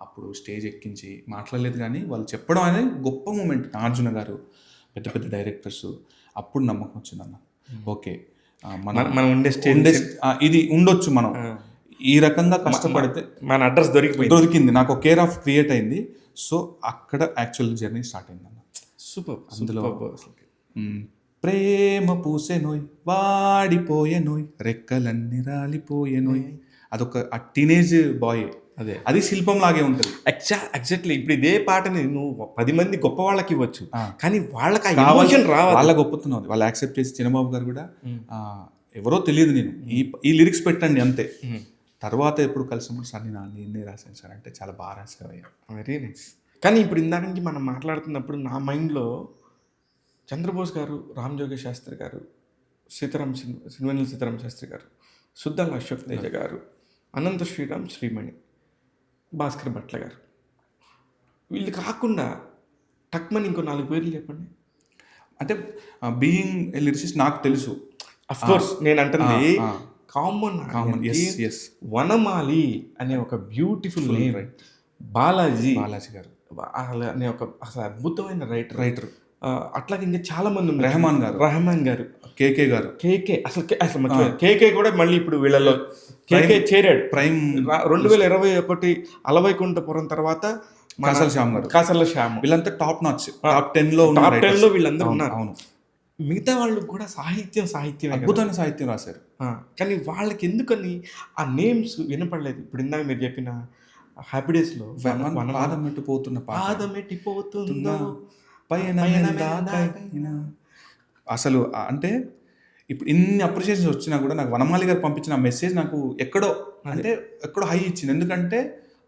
అప్పుడు స్టేజ్ ఎక్కించి మాట్లాడలేదు, కానీ వాళ్ళు చెప్పడం అనేది గొప్ప మూమెంట్. నాగార్జున గారు, పెద్ద డైరెక్టర్స్, అప్పుడు నమ్మకం వచ్చిందన్న, ఓకే మనం ఉండే స్టేజ్ ఇది ఉండొచ్చు, మనం ఈ రకంగా కష్టపడితే మన అడ్రస్ దొరికింది, నాకు ఒక కేర్ ఆఫ్ క్రియేట్ అయింది. సో అక్కడ యాక్చువల్ జర్నీ స్టార్ట్ అయింది అన్న. సూపర్. అందులో ప్రేమ పూసే నోయ్ వాడిపోయే నోయ్ రెక్కలన్నీ రాలిపోయే నోయ్, అదొక ఆ టీనేజ్ బాయ్, అది శిల్పం లాగే ఉంటుంది. ఎగ్జాక్ట్లీ. ఇప్పుడు ఇదే పాటని నువ్వు 10 మంది గొప్ప వాళ్ళకి ఇవ్వచ్చు, కానీ వాళ్ళకి వాళ్ళ గొప్పతనం వాళ్ళు యాక్సెప్ట్ చేసి, చిన్నబాబు గారు కూడా ఎవరో తెలియదు, నేను ఈ లిరిక్స్ పెట్టండి అంతే. తర్వాత ఎప్పుడు కలిసినప్పుడు సార్ నేను ఎన్నే రాశాను సార్ అంటే, చాలా బాగా రాసేవయ్యా. Very nice. కానీ ఇప్పుడు ఇందాక నుంచి మనం మాట్లాడుతున్నప్పుడు నా మైండ్లో చంద్రబోస్ గారు, రామజోగి శాస్త్రి గారు, సినివెన్నెల సీతారామ శాస్త్రి గారు, సుద్దాల అశోక్ తేజ గారు, అనంత శ్రీరామ్ శ్రీమణి, భాస్కర్ భట్ల గారు, వీళ్ళు కాకుండా టక్మని ఇంకో 4 పేర్లు చెప్పండి. అంటే బీయింగ్ లిరిసిస్ట్ నాకు తెలుసు, అఫ్ కోర్స్ నేను అంటుంది కామన్. వనమాలి అనే ఒక బ్యూటిఫుల్ నేమ్, బాలాజీ గారు అనే ఒక అసలు అద్భుతమైన రైటర్. అట్లాగే ఇంకా చాలా మంది ఉన్నారు. రెహమాన్ గారు, కేకే గారు, కేకే అసలు మర్చిపోయాను. కేకే కూడా మళ్ళీ ఇప్పుడు వీళ్ళలో కేకే చేరాడు. ప్రైమ్ 2021 అలవైకుంఠపురం తర్వాత కాసర్ల శ్యామ్ వీళ్ళంతా టాప్ నాచ్, టాప్ 10లో వీళ్ళందరూ ఉన్నారు. అవును. మిగతా వాళ్ళు కూడా సాహిత్యం అద్భుతమైన సాహిత్యం రాశారు. కానీ వాళ్ళకి ఎందుకని ఆ నేమ్స్ వినపడలేదు. ఇప్పుడు ఇందాక మీరు చెప్పిన హ్యాపీ డేస్లో పాదం ఎట్టిపోతున్న అసలు అంటే ఇప్పుడు ఇన్ని అప్రిషియేషన్స్ వచ్చినా కూడా నాకు వనమాలి గారు పంపించిన మెసేజ్ నాకు ఎక్కడో హై ఇచ్చింది. ఎందుకంటే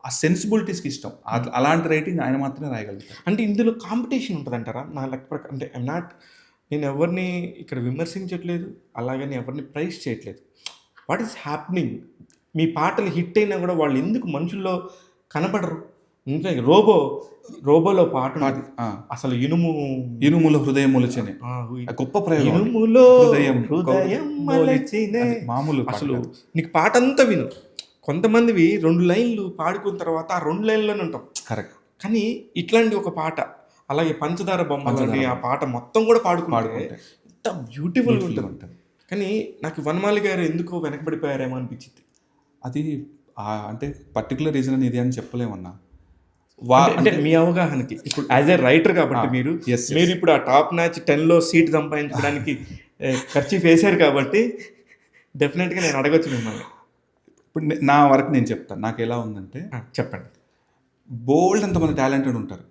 ఆ సెన్సిబిలిటీస్కి ఇష్టం. అలాంటి రైటింగ్ ఆయన మాత్రమే రాయగలుగుతారు. అంటే ఇందులో కాంపిటీషన్ ఉంటుంది అంటారా? నా లెక్క ప్రకారం అంటే నేను ఎవరిని ఇక్కడ విమర్శించట్లేదు, అలాగని ఎవరిని ప్రైజ్ చేయట్లేదు. What is happening? మీ పాటలు హిట్ అయినా కూడా వాళ్ళు ఎందుకు మనుషుల్లో కనపడరు? ఇంకా రోబోలో పాట అసలు ఇనుములో హృదయం మొలిచెనే గొప్ప ప్రయోగం. ఇనుములో హృదయం మొలిచెనే మామూలు. అసలు నీకు పాట అంతా విను. కొంతమందివి 2 లైన్లు పాడుకున్న తర్వాత ఆ 2 లైన్లోనే ఉంటాం. కరెక్ట్. కానీ ఇట్లాంటి ఒక పాట, అలాగే పంచదార బొమ్మలని ఆ పాట మొత్తం కూడా పాడుకుంటే ఎంత బ్యూటిఫుల్గా ఉంటుంది. కానీ నాకు వనమాలి గారు ఎందుకో వెనకబడిపోయారేమో అనిపించింది. అది అంటే పర్టికులర్ రీజన్ అని ఇది అని చెప్పలేమన్నా. అంటే మీ అవగాహనకి ఇప్పుడు యాజ్ ఏ రైటర్ కాబట్టి మీరు ఇప్పుడు ఆ టాప్ మ్యాచ్ 10లో సీట్ సంపాదించడానికి ఖర్చు వేశారు కాబట్టి డెఫినెట్గా నేను అడగచ్చు మిమ్మల్ని. ఇప్పుడు నా వరకు నేను చెప్తాను. నాకు ఎలా ఉందంటే, చెప్పండి. బోల్డ్ అంతమంది టాలెంటెడ్ ఉంటారు.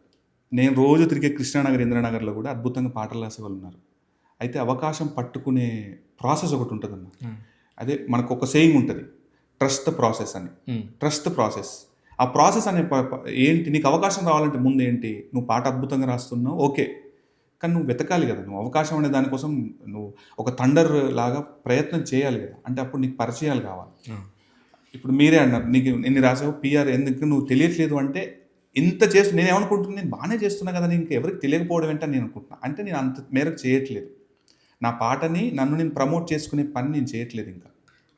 నేను రోజు తిరిగే కృష్ణానగర్, ఇంద్రనగర్లో కూడా అద్భుతంగా పాటలు రాసే వాళ్ళు ఉన్నారు. అయితే అవకాశం పట్టుకునే ప్రాసెస్ ఒకటి ఉంటుందన్న. అదే మనకు ఒక సేయింగ్ ఉంటుంది, ట్రస్ట్ ద ప్రాసెస్ అని. Trust the process. ఆ ప్రాసెస్ అనే ఏంటి? నీకు అవకాశం రావాలంటే ముందు ఏంటి? నువ్వు పాట అద్భుతంగా రాస్తున్నావు, ఓకే, కానీ నువ్వు వెతకాలి కదా. నువ్వు అవకాశం అనే దానికోసం నువ్వు ఒక థండర్ లాగా ప్రయత్నం చేయాలి కదా. అంటే అప్పుడు నీకు పరిచయాలు కావాలి. ఇప్పుడు మీరే అన్నారు, నీకు ఎన్ని రాసావు పిఆర్ ఎందుకు నువ్వు తెలియట్లేదు అంటే, ఇంత చేస్తూ నేను ఏమనుకుంటున్నాను, నేను బాగానే చేస్తున్నా కదా, నేను ఎవరికి తెలియకపోవడం ఏంటని నేను అనుకుంటున్నాను. అంటే నేను అంత మేరకు చేయట్లేదు. నా పాటని నన్ను నేను ప్రమోట్ చేసుకునే పని నేను చేయట్లేదు. ఇంకా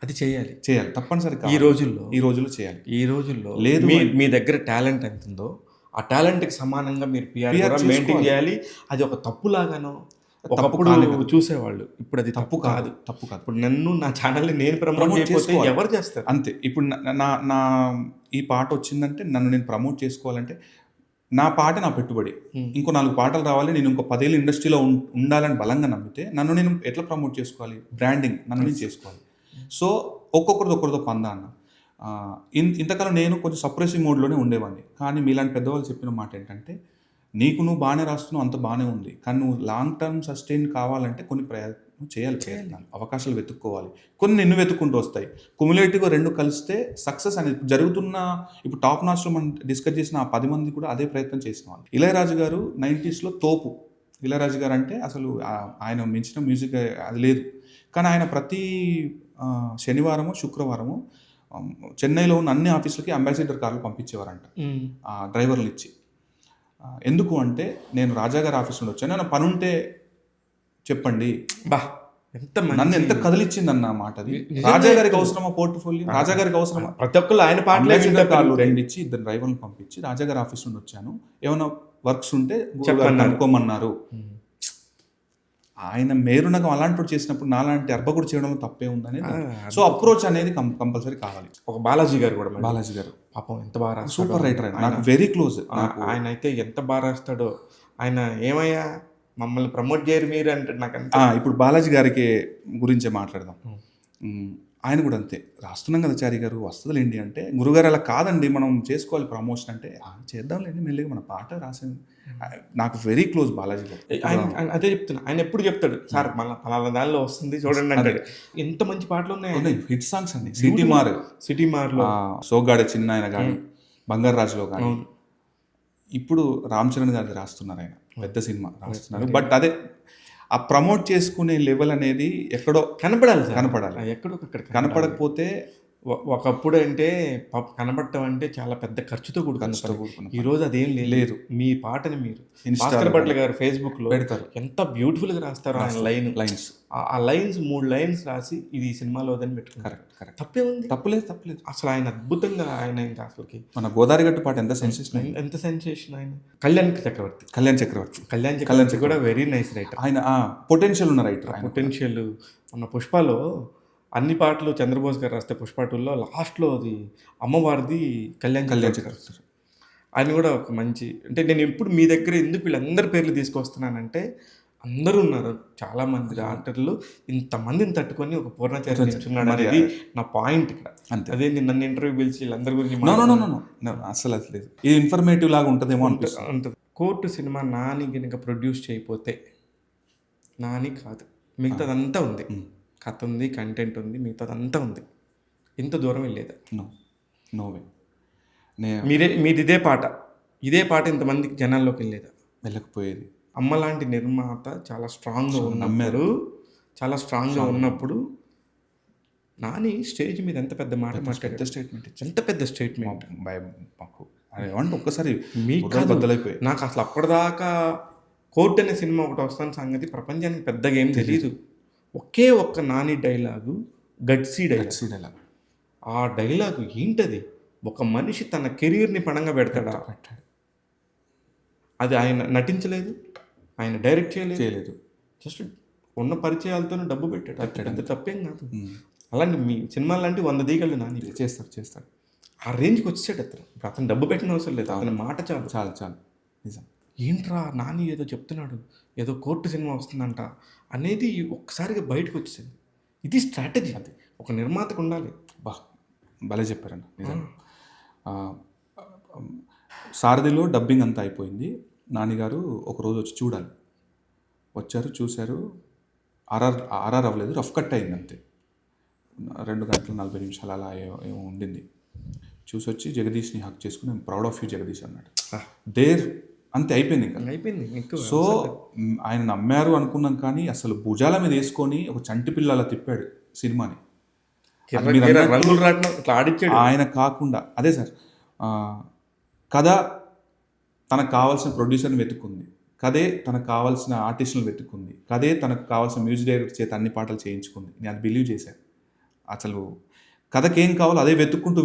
అది చేయాలి తప్పనిసరిగా. ఈ రోజుల్లో చేయాలి. ఈ రోజుల్లో లేదు, మీ దగ్గర టాలెంట్ ఎంత ఉందో ఆ టాలెంట్కి సమానంగా మీరు పిఆర్ మెయింటైన్ చేయాలి. అది ఒక తప్పులాగానో ఒకప్పుడు చూసేవాళ్ళు, ఇప్పుడు అది తప్పు కాదు. ఇప్పుడు నన్ను నా ఛానల్ని నేను ప్రమోట్ చేయకపోతే ఎవరు చేస్తారు? అంతే. ఇప్పుడు నా ఈ పాట వచ్చిందంటే నన్ను నేను ప్రమోట్ చేసుకోవాలంటే నా పాట నా పెట్టుబడి. ఇంకో 4 పాటలు రావాలి, నేను ఇంకో 10 ఏళ్ళు ఇండస్ట్రీలో ఉండాలని బలంగా నమ్మితే నన్ను నేను ఎట్లా ప్రమోట్ చేసుకోవాలి? బ్రాండింగ్ నన్ను నేను చేసుకోవాలి. సో ఒక్కొక్కరితో పందా అన్న. ఇంతకాలం నేను కొంచెం సప్రెసివ్ మోడ్లోనే ఉండేవాడిని. కానీ మీలాంటి పెద్దవాళ్ళు చెప్పిన మాట ఏంటంటే, నీకు నువ్వు బాగానే రాస్తున్నావు, అంత బాగానే ఉంది, కానీ నువ్వు లాంగ్ టర్మ్ సస్టైన్ కావాలంటే కొన్ని ప్రయత్నం చేయాలి, అవకాశాలు వెతుక్కోవాలి. కొన్ని నిన్ను వెతుక్కుంటూ వస్తాయి. క్యుములేటివ్గా 2 కలిస్తే సక్సెస్ అనేది జరుగుతున్న. ఇప్పుడు టాప్ నాచ్లో మనం డిస్కస్ చేసిన ఆ 10 మంది కూడా అదే ప్రయత్నం చేసిన వాళ్ళు. ఇళయరాజు గారు 90sలో తోపు. ఇళయరాజు గారు అంటే అసలు ఆయన మించిన మ్యూజిక్ అది లేదు. కానీ ఆయన ప్రతి శనివారము శుక్రవారము చెన్నైలో ఉన్న అన్ని ఆఫీసులకి అంబాసిడర్ కార్లు పంపించేవారంట, డ్రైవర్లు ఇచ్చి. ఎందుకు అంటే, నేను రాజాగారి ఆఫీస్ నుండి వచ్చాను, నేను పని ఉంటే చెప్పండి. నన్ను ఎంత కదిలిచ్చింది అన్న మాట అది. రాజాగారికి అవసరమా పోర్ట్ఫోలియో? రాజాగారికి అవసరమా? ప్రతి ఒక్కరు ఆయన పాటలు కార్లు 2 ఇచ్చి 2 డ్రైవర్లు పంపించి రాజాగారి ఆఫీస్ నుండి వచ్చాను, ఏమైనా వర్క్స్ ఉంటే అనుకోమన్నారు. ఆయన మేరునగం అలాంటి చేసినప్పుడు నాలాంటి అర్భకుడు చేయడంలో తప్పే ఉందని. సో అప్రోచ్ అనేది కంపల్సరీ కావాలి. ఒక బాలాజీ గారు పాపం ఎంత బాగా సూపర్ రైటర్, నాకు వెరీ క్లోజ్. ఆయన అయితే ఎంత బాగా రాస్తాడో. ఆయన ఏమయ్యా మమ్మల్ని ప్రమోట్ చేయరు మీరు అంటే నాకు. ఇప్పుడు బాలాజీ గారికి గురించే మాట్లాడదాం. ఆయన కూడా అంతే, రాస్తున్నాం కదా చారి గారు, వస్తుందిలేండి అంటే, గురుగారు అలా కాదండి, మనం చేసుకోవాలి ప్రమోషన్ అంటే, చేద్దాంలేండి మెల్లిగా, మన పాట రాసింది. నాకు వెరీ క్లోజ్ బాలాజీ గారు. అదే చెప్తున్నా, ఆయన ఎప్పుడు చెప్తాడు, సార్ మళ్ళీ పలానా దానిలో వస్తుంది చూడండి అంటాడు. ఎంత మంచి పాటలు ఉన్నాయి, హిట్ సాంగ్స్ అండి. సిటీ మార్లో సోగ్గాడే చిన్న ఆయన కానీ, బంగారు రాజులో కానీ. ఇప్పుడు రామ్ చరణ్ గారి రాస్తున్నారు, ఆయన పెద్ద సినిమా రాస్తున్నారు. బట్ అదే ఆ ప్రమోట్ చేసుకునే లెవెల్ అనేది ఎక్కడో కనపడాలి. ఎక్కడో కనపడకపోతే ఒకప్పుడు అంటే కనబడటం అంటే చాలా పెద్ద ఖర్చుతో ఖర్చుతో కూడుకున్న కూడుకున్న పని. ఈరోజు అదేం లేదు. లేదు. మీ పాటని మీరు Insta భాస్కర్ లో భట్ల గారు ఫేస్బుక్లో పెడతారు. ఎంత బ్యూటిఫుల్గా రాస్తారో ఆయన లైన్స్. ఆ లైన్స్ 3 లైన్స్ రాసి ఇది ఈ సినిమాలోదని పెట్టుకుంటారు. కరెక్ట్. తప్పే ఉంది. తప్పులేదు. అసలు ఆయన అద్భుతంగా ఆయన ఇంకా అసలుకి మన గోదావరి గట్టు పాట ఎంత సెన్సేషన్. ఎంత సెన్సేషన్ ఆయన. కళ్యాణ్ చక్రవర్తి కళ్యాణ్ చక్రవర్తి కూడా వెరీ నైస్ రైటర్. ఆయన పొటెన్షియల్ ఉన్న రైటర్. పొటెన్షియల్ ఉన్న పుష్పలో అన్ని పాటలు చంద్రబోస్ గారు రాస్తే పుష్ప 2లో లాస్ట్లో అది అమ్మవారిది కళ్యాణ్ చక్రవర్తి. ఆయన కూడా ఒక మంచి అంటే నేను ఎప్పుడు మీ దగ్గర ఎందుకు వీళ్ళందరి పేర్లు తీసుకొస్తున్నానంటే అందరూ ఉన్నారు చాలామంది ఆర్టర్లు ఇంతమందిని తట్టుకొని ఒక పూర్ణాచార్య నిల్చున్నాడు అనేది నా పాయింట్ ఇక్కడ. అంతే. అదే నన్ను ఇంటర్వ్యూ పిలిచి వీళ్ళందరి గురించి నో అసలు అది లేదు. ఇది ఇన్ఫర్మేటివ్ లాగా ఉంటుందేమో అనిపిస్తుంది. ఉంటుంది. కోర్టు సినిమా నాని కనుక ప్రొడ్యూస్ చేయకపోతే నాని కాదు, మిగతాదంతా ఉంది. కథ ఉంది, కంటెంట్ ఉంది, మిగతాదంతా ఉంది. ఇంత దూరం వెళ్ళేదా? No way. మీది ఇదే పాట ఇంతమందికి జనాల్లోకి వెళ్ళేదా? వెళ్ళకపోయేది. అమ్మ లాంటి నిర్మాత చాలా స్ట్రాంగ్గా ఉన్నప్పుడు నాని స్టేజ్ మీద ఎంత పెద్ద మాట మాట్లాడాడు. ఎంత పెద్ద స్టేట్మెంట్. మాకు ఏమంటే ఒక్కసారి మీకు బద్దలైపోయాయి. నాకు అసలు అప్పటిదాకా కోర్ట్ అనే సినిమా ఒకటి వస్తున్న సంగతి ప్రపంచానికి పెద్దగా ఏం తెలియదు. ఒకే ఒక్క నాని డైలాగు గట్సీ డైలాగ్. ఆ డైలాగు ఏంటది? ఒక మనిషి తన కెరీర్ని పణంగా పెడతాడా? అది ఆయన నటించలేదు, ఆయన డైరెక్ట్ చేయలేదు, జస్ట్ ఉన్న పరిచయాలతోనే డబ్బు పెట్టాడు. పెద్ద తప్పేం కాదు. అలాంటి మీ సినిమాలు లాంటి 100 దీగళ్ళు నాని చేస్తాడు. ఆ రేంజ్కి వచ్చాడు అతను. ఇప్పుడు అతను డబ్బు పెట్టిన అవసరం లేదు, అతని మాట చాలు. నిజం. ఏంట్రా నాని ఏదో చెప్తున్నాడు, ఏదో కోర్టు సినిమా వస్తుందంట అనేది ఒక్కసారిగా బయటకు వచ్చింది. ఇది స్ట్రాటజీ. అది ఒక నిర్మాతకు ఉండాలి. భలే చెప్పారన్న. నిజం. సారథిలో డబ్బింగ్ అంతా అయిపోయింది. నాన్నగారు ఒకరోజు వచ్చి చూడాలి. వచ్చారు, చూశారు. ఆర్ఆర్ అవ్వలేదు, రఫ్ కట్ అయింది అంతే. 2 గంటల 40 నిమిషాలు అలా ఏమో ఉండింది. చూసి వచ్చి జగదీష్ని హక్ చేసుకుని I'm proud of you Jagadish అన్నాడు. అంతే అయిపోయింది ఇంకా. సో ఆయన నమ్మారు అనుకున్నాం, కానీ అసలు భుజాల మీద వేసుకొని ఒక చంటి పిల్లలా తిప్పాడు సినిమాని. ఆయన కాకుండా అదే సార్, కథ తనకు కావాల్సిన ప్రొడ్యూసర్ని వెతుక్కుంది, కథే తనకు కావాల్సిన ఆర్టిస్టులను వెతుక్కుంది, కథే తనకు కావాల్సిన మ్యూజిక్ డైరెక్టర్ చేత అన్ని పాటలు చేయించుకుంది. నేను అది బిలీవ్ చేశాను. అసలు కథకి ఏం కావాలో అదే వెతుక్కుంటూ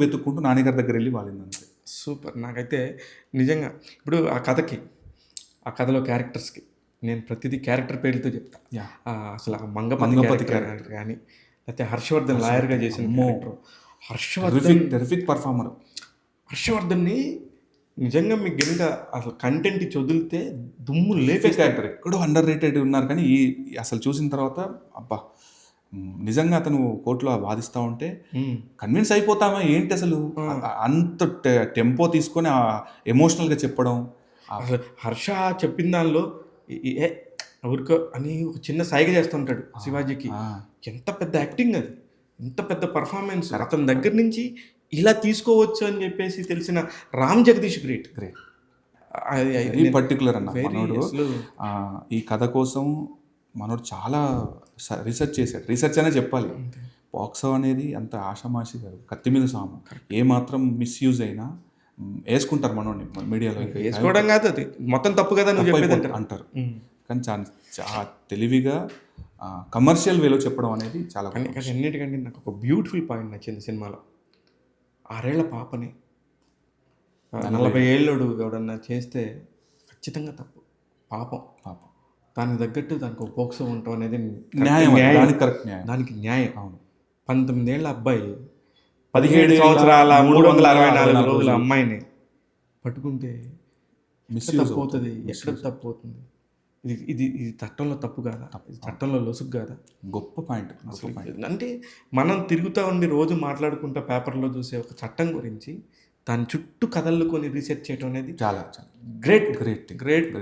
నాన్నగారి దగ్గర వెళ్ళి వాలింది అంతే. సూపర్. నాకైతే నిజంగా ఇప్పుడు ఆ కథలో క్యారెక్టర్స్కి నేను ప్రతిదీ క్యారెక్టర్ పేర్లతో చెప్తా. అసలు ఆ మంగపతి క్యారెక్టర్ కానీ, లేకపోతే హర్షవర్ధన్ లాయర్గా చేసిన టెరిఫిక్ పర్ఫార్మర్ హర్షవర్ధన్ని నిజంగా మీకు గనుక అసలు కంటెంట్ చదివితే దుమ్ము లేపే క్యారెక్టర్. ఎక్కడో అండర్ రేటెడ్ ఉన్నారు, కానీ అసలు చూసిన తర్వాత అబ్బా నిజంగా అతను కోర్టులో వాదిస్తూ ఉంటే కన్విన్స్ అయిపోతామా ఏంటి అసలు అంత టెంపో తీసుకొని ఎమోషనల్గా చెప్పడం. అసలు హర్ష చెప్పిన దానిలో ఊరికో అని ఒక చిన్న సైగ చేస్తుంటాడు శివాజీకి. ఎంత పెద్ద యాక్టింగ్ అది, ఎంత పెద్ద పర్ఫార్మెన్స్. అతని దగ్గర నుంచి ఇలా తీసుకోవచ్చు అని చెప్పేసి తెలిసిన Ram Jagadish great. Very particular అన్న మనోడు. ఈ కథ కోసం మనోడు చాలా రీసెర్చ్ చేశాడు. రీసెర్చ్ అనే చెప్పాలి. బాక్సో అనేది అంత ఆషామాషి కాదు, కత్తి మీద సాము. ఏ మాత్రం మిస్యూజ్ అయినా వేసుకుంటారు మనోడిని మీడియాలో. వేసుకోవడం కాదు, అది మొత్తం తప్పు కదా నువ్వు చెప్పేది అంటారు. కానీ చాలా తెలివిగా కమర్షియల్ వేలో చెప్పడం అనేది చాలా. అన్నిటికంటే నాకు ఒక బ్యూటిఫుల్ పాయింట్ నచ్చింది సినిమాలో. 6 ఏళ్ల పాపని 40 ఏళ్ళోడు ఎవడన్నా చేస్తే ఖచ్చితంగా తప్పు. పాపం దానికి తగ్గట్టు దానికి ఒక పోక్సో ఉండటం అనేది దానికి న్యాయం. అవును. 19 ఏళ్ల అబ్బాయి 17 సంవత్సరాల 364 రోజుల అమ్మాయిని పట్టుకుంటే తప్పు అవుతుంది. ఎక్కడ తప్పు అవుతుంది? ఇది చట్టంలో తప్పు కాదా? చట్టంలో లొసుగు కాదా? గొప్ప పాయింట్. అంటే మనం తిరుగుతూ ఉండి రోజు మాట్లాడుకుంటా పేపర్లో చూసే ఒక చట్టం గురించి దాని చుట్టూ కథలు కొని రీసెర్చ్ చేయడం అనేది చాలా గ్రేట్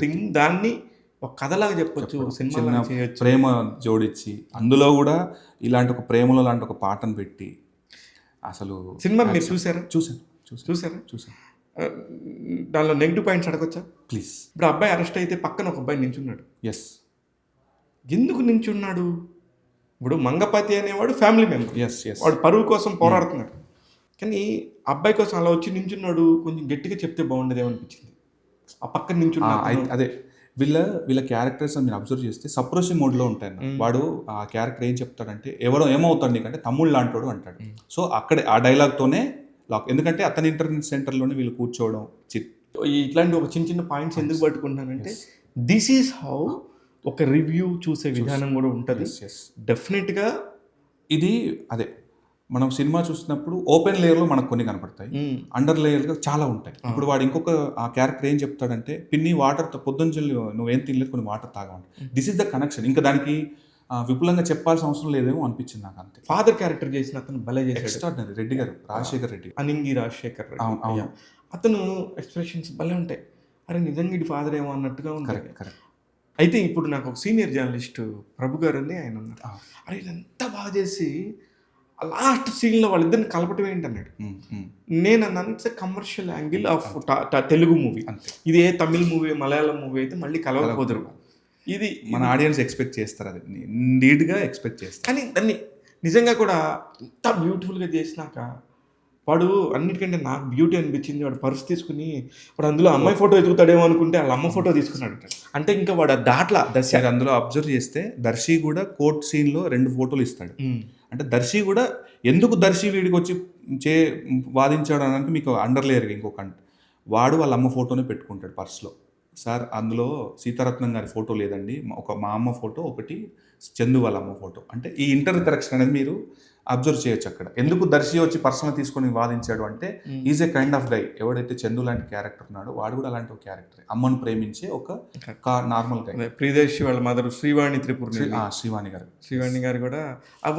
థింగ్. దాన్ని ఒక కథలాగా చెప్పొచ్చు, సినిమా చేయొచ్చు. ప్రేమ జోడించి అందులో కూడా ఇలాంటి ఒక ప్రేమలో లాంటి ఒక పాటను పెట్టి అసలు సినిమా మీరు చూసారా? చూసాను. దానిలో నెగిటివ్ పాయింట్స్ అడగొచ్చా ప్లీజ్? ఇప్పుడు అబ్బాయి అరెస్ట్ అయితే పక్కన ఒక అబ్బాయి నించున్నాడు. ఎస్. ఎందుకు నించున్నాడు? ఇప్పుడు మంగపతి అనేవాడు ఫ్యామిలీ మెంబర్, ఎస్. వాడు పరువు కోసం పోరాడుతున్నాడు. కానీ అబ్బాయి కోసం అలా వచ్చి నించున్నాడు, కొంచెం గట్టిగా చెప్తే బాగుండేదేమో అనిపించింది. ఆ పక్కన నించున్న అతను. అదే వీళ్ళ క్యారెక్టర్స్ మీరు అబ్జర్వ్ చేస్తే సప్రెసివ్ మోడ్లో ఉంటాయి. వాడు ఆ క్యారెక్టర్ ఏం చెప్తాడంటే ఎవరో ఏమవుతాడు నీకంటే తమ్ముళ్ళు లాంటోడు అంటాడు. సో అక్కడే ఆ డైలాగ్తోనే లాక్. ఎందుకంటే అతని ఇంటర్నెట్ సెంటర్లోనే వీళ్ళు కూర్చోవడం ఇట్లాంటి ఒక చిన్న చిన్న పాయింట్స్ ఎందుకు పట్టుకుంటానంటే దిస్ ఈజ్ హౌ ఒక రివ్యూ చూసే విధానం కూడా ఉంటుంది. డెఫినెట్గా ఇది అదే మనం సినిమా చూసినప్పుడు ఓపెన్ లేయర్లో మనకు కొన్ని కనపడతాయి, అండర్ లేయర్గా చాలా ఉంటాయి. ఇప్పుడు వాడు ఇంకొక ఆ క్యారెక్టర్ ఏం చెప్తాడంటే పిన్ని వాటర్ పొద్దున్న నువ్వేం తినలేదు కొన్ని వాటర్ తాగమంట. This is the connection. ఇంకా దానికి విపులంగా చెప్పాల్సిన అవసరం లేదేమో అనిపించింది నాకు అంతే. ఫాదర్ క్యారెక్టర్ చేసిన అతను భలే చేశాడు. ఎక్స్ట్రాడినరీ. రెడ్డి గారు, రాజశేఖర్ రెడ్డి, అనింగి రాజశేఖర్ రెడ్డి. అవును. అతను ఎక్స్ప్రెషన్స్ భలే ఉంటాయి. అరే నిజంగా ఇది ఫాదర్ ఏమో అన్నట్టుగా ఉంటాయి. కరెక్ట్. అయితే ఇప్పుడు నాకు ఒక సీనియర్ జర్నలిస్ట్ ప్రభు గారు అని ఆయన ఉన్నారు. అరే ఎంత బాగా చేసి లాస్ట్ సీన్లో వాళ్ళిద్దరిని కలపటం ఏంటన్నాడు. నేను అన్నంత commercial angle of Telugu movie. ఇది ఏ తమిళ మూవీ మలయాళం మూవీ అయితే మళ్ళీ కలవకపోదురు. ఇది మన ఆడియన్స్ ఎక్స్పెక్ట్ చేస్తారు, అది నీట్గా ఎక్స్పెక్ట్ చేస్తారు. కానీ దాన్ని నిజంగా కూడా ఇంత బ్యూటిఫుల్గా చేసినాక వాడు అన్నిటికంటే నాకు బ్యూటీ అనిపించింది. వాడు పర్స్ తీసుకుని వాడు అందులో అమ్మాయి ఫోటో ఎదుగుతాడేమో అనుకుంటే వాళ్ళ అమ్మ ఫోటో తీసుకున్నాడు. అంటే ఇంకా వాడు దాంట్లో దర్శి అందులో అబ్జర్వ్ చేస్తే దర్శి కూడా కోర్ట్ సీన్లో 2 ఫోటోలు ఇస్తాడు. అంటే దర్శి కూడా ఎందుకు దర్శి వీడికి వచ్చి వాదించాడు అని మీకు అండర్ లేయర్గా ఇంకొక వాడు వాళ్ళ అమ్మ ఫోటోనే పెట్టుకుంటాడు పర్స్లో. సార్ అందులో సీతారత్నం గారి ఫోటో లేదండి, మా అమ్మ ఫోటో, ఒకటి చందు వాళ్ళ అమ్మ ఫోటో. అంటే ఈ ఇంటర్ కరెక్షన్ అనేది మీరు అబ్జర్వ్ చేయొచ్చు అక్కడ. ఎందుకు దర్శి వచ్చి పర్సనల్ తీసుకొని వాదించాడు అంటే ఈజ్ ఏ కైండ్ ఆఫ్ గై. ఎవడైతే చందు లాంటి క్యారెక్టర్ ఉన్నాడో వాడు కూడా అలాంటి ఒక క్యారెక్టర్, అమ్మను ప్రేమించే ఒక నార్మల్ గై. ప్రియదర్శి వాళ్ళ మదర్ శ్రీవాణి త్రిపుర, శ్రీవాణి గారు కూడా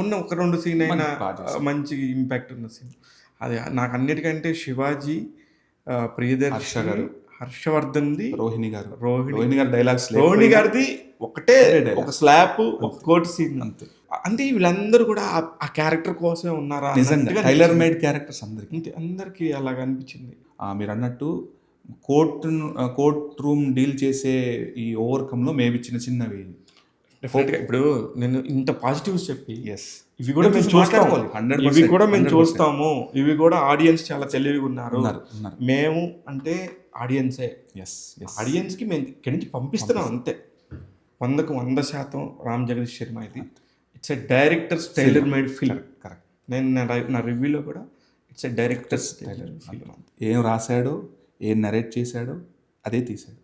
ఉన్న ఒక 2 సీన్ అయినా మంచి ఇంపాక్ట్ ఉన్న సీన్. అది నాకు అన్నిటికంటే శివాజీ, ప్రియదర్శి గారు, హర్షవర్ధన్ది, రోహిణి గారి డైలాగ్స్, రోహిణి గారిది ఒకటే ఒక స్లాప్, ఒక కోట్ సీన్ అంతే. అంటే వీళ్ళందరూ కూడా ఆ క్యారెక్టర్ కోసమే ఉన్నారా? నిజంగా టైలర్ మేడ్ క్యారెక్టర్స్ అందరికీ అలాగ అనిపించింది. మీరు అన్నట్టు కోర్ట్ రూమ్ డీల్ చేసే ఈ ఓవర్కమ్లో మేబీ చిన్నవి డెఫినెట్గా. ఇప్పుడు నేను ఇంత పాజిటివ్స్ చెప్పి ఇవి కూడా మేము చూస్తాము, ఇవి కూడా ఆడియన్స్ చాలా తెలివిగా ఉన్నారు. మేము అంటే ఆడియన్సే, ఆడియన్స్కి మేము ఇక్కడి నుంచి పంపిస్తున్నాం అంతే. 100కు 100% రామ్ జగదీష్ శర్మ ఇది it's a director's tailor made film. Correct. నేను నా రివ్యూలో కూడా it's a director's tailor film. ఏం రాశాడో, ఏం నరేట్ చేశాడో అదే తీశాడు.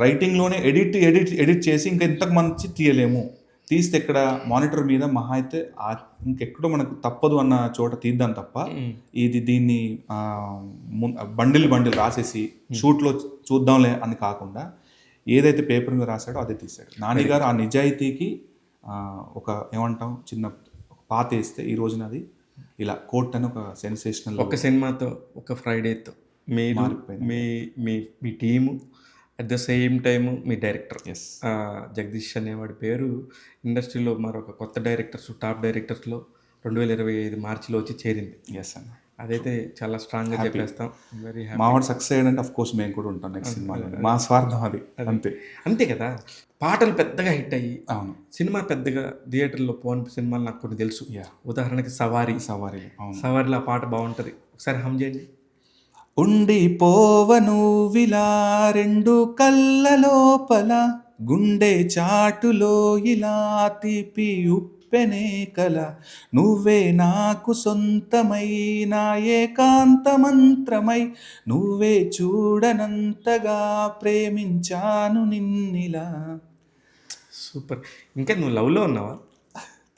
రైటింగ్లోనే ఎడిట్ చేసి ఇంకా ఇంతకు మంచి తీయలేము. తీస్తే ఇక్కడ మానిటర్ మీద మహా అయితే ఇంకెక్కడో మనకు తప్పదు అన్న చోట తీద్దాం తప్ప దీన్ని బండిల్ రాసేసి షూట్లో చూద్దాంలే అని కాకుండా ఏదైతే పేపర్ మీద రాశాడో అదే తీశాడు. నానిగారు ఆ నిజాయితీకి ఒక ఏమంటాం చిన్న పాత వేస్తే ఈ రోజున అది ఇలా కోర్ట్ అని ఒక సెన్సేషనల్, ఒక సినిమాతో, ఒక ఫ్రైడేతో మీరు మీ team at the same time మీ డైరెక్టర్ జగదీష్ అనేవాడి పేరు ఇండస్ట్రీలో మరొక కొత్త డైరెక్టర్స్, టాప్ డైరెక్టర్స్లో 2025 మార్చిలో వచ్చి చేరింది. అన్న అదైతే చాలా స్ట్రాంగ్గా చెప్పేస్తాం. Very happy. మావాడు సక్సెస్ అయ్యాడంటే అఫ్ కోర్స్ మేము కూడా ఉంటాం నెక్స్ట్ సినిమాలో. మా స్వార్థం అది అంతే కదా. పాటలు పెద్దగా హిట్ అయ్యి సినిమా పెద్దగా థియేటర్లో పోని సినిమాలు నాకు కొన్ని తెలుసు. ఉదాహరణకి సవారీలో ఆ పాట బాగుంటుంది, ఒకసారి హమ్ చేయండి. ఉండిపోవను విలా 2 కళ్ళ లోపల, గుండె చాటులో ఇలా తీపి ఉప్పెనే కల, నువ్వే నాకు సొంతమైన ఏకాంత మంత్రమై, నువ్వే చూడనంతగా ప్రేమించాను నిన్నిలా. సూపర్. ఇంకా నువ్వు లవ్లో ఉన్నావా?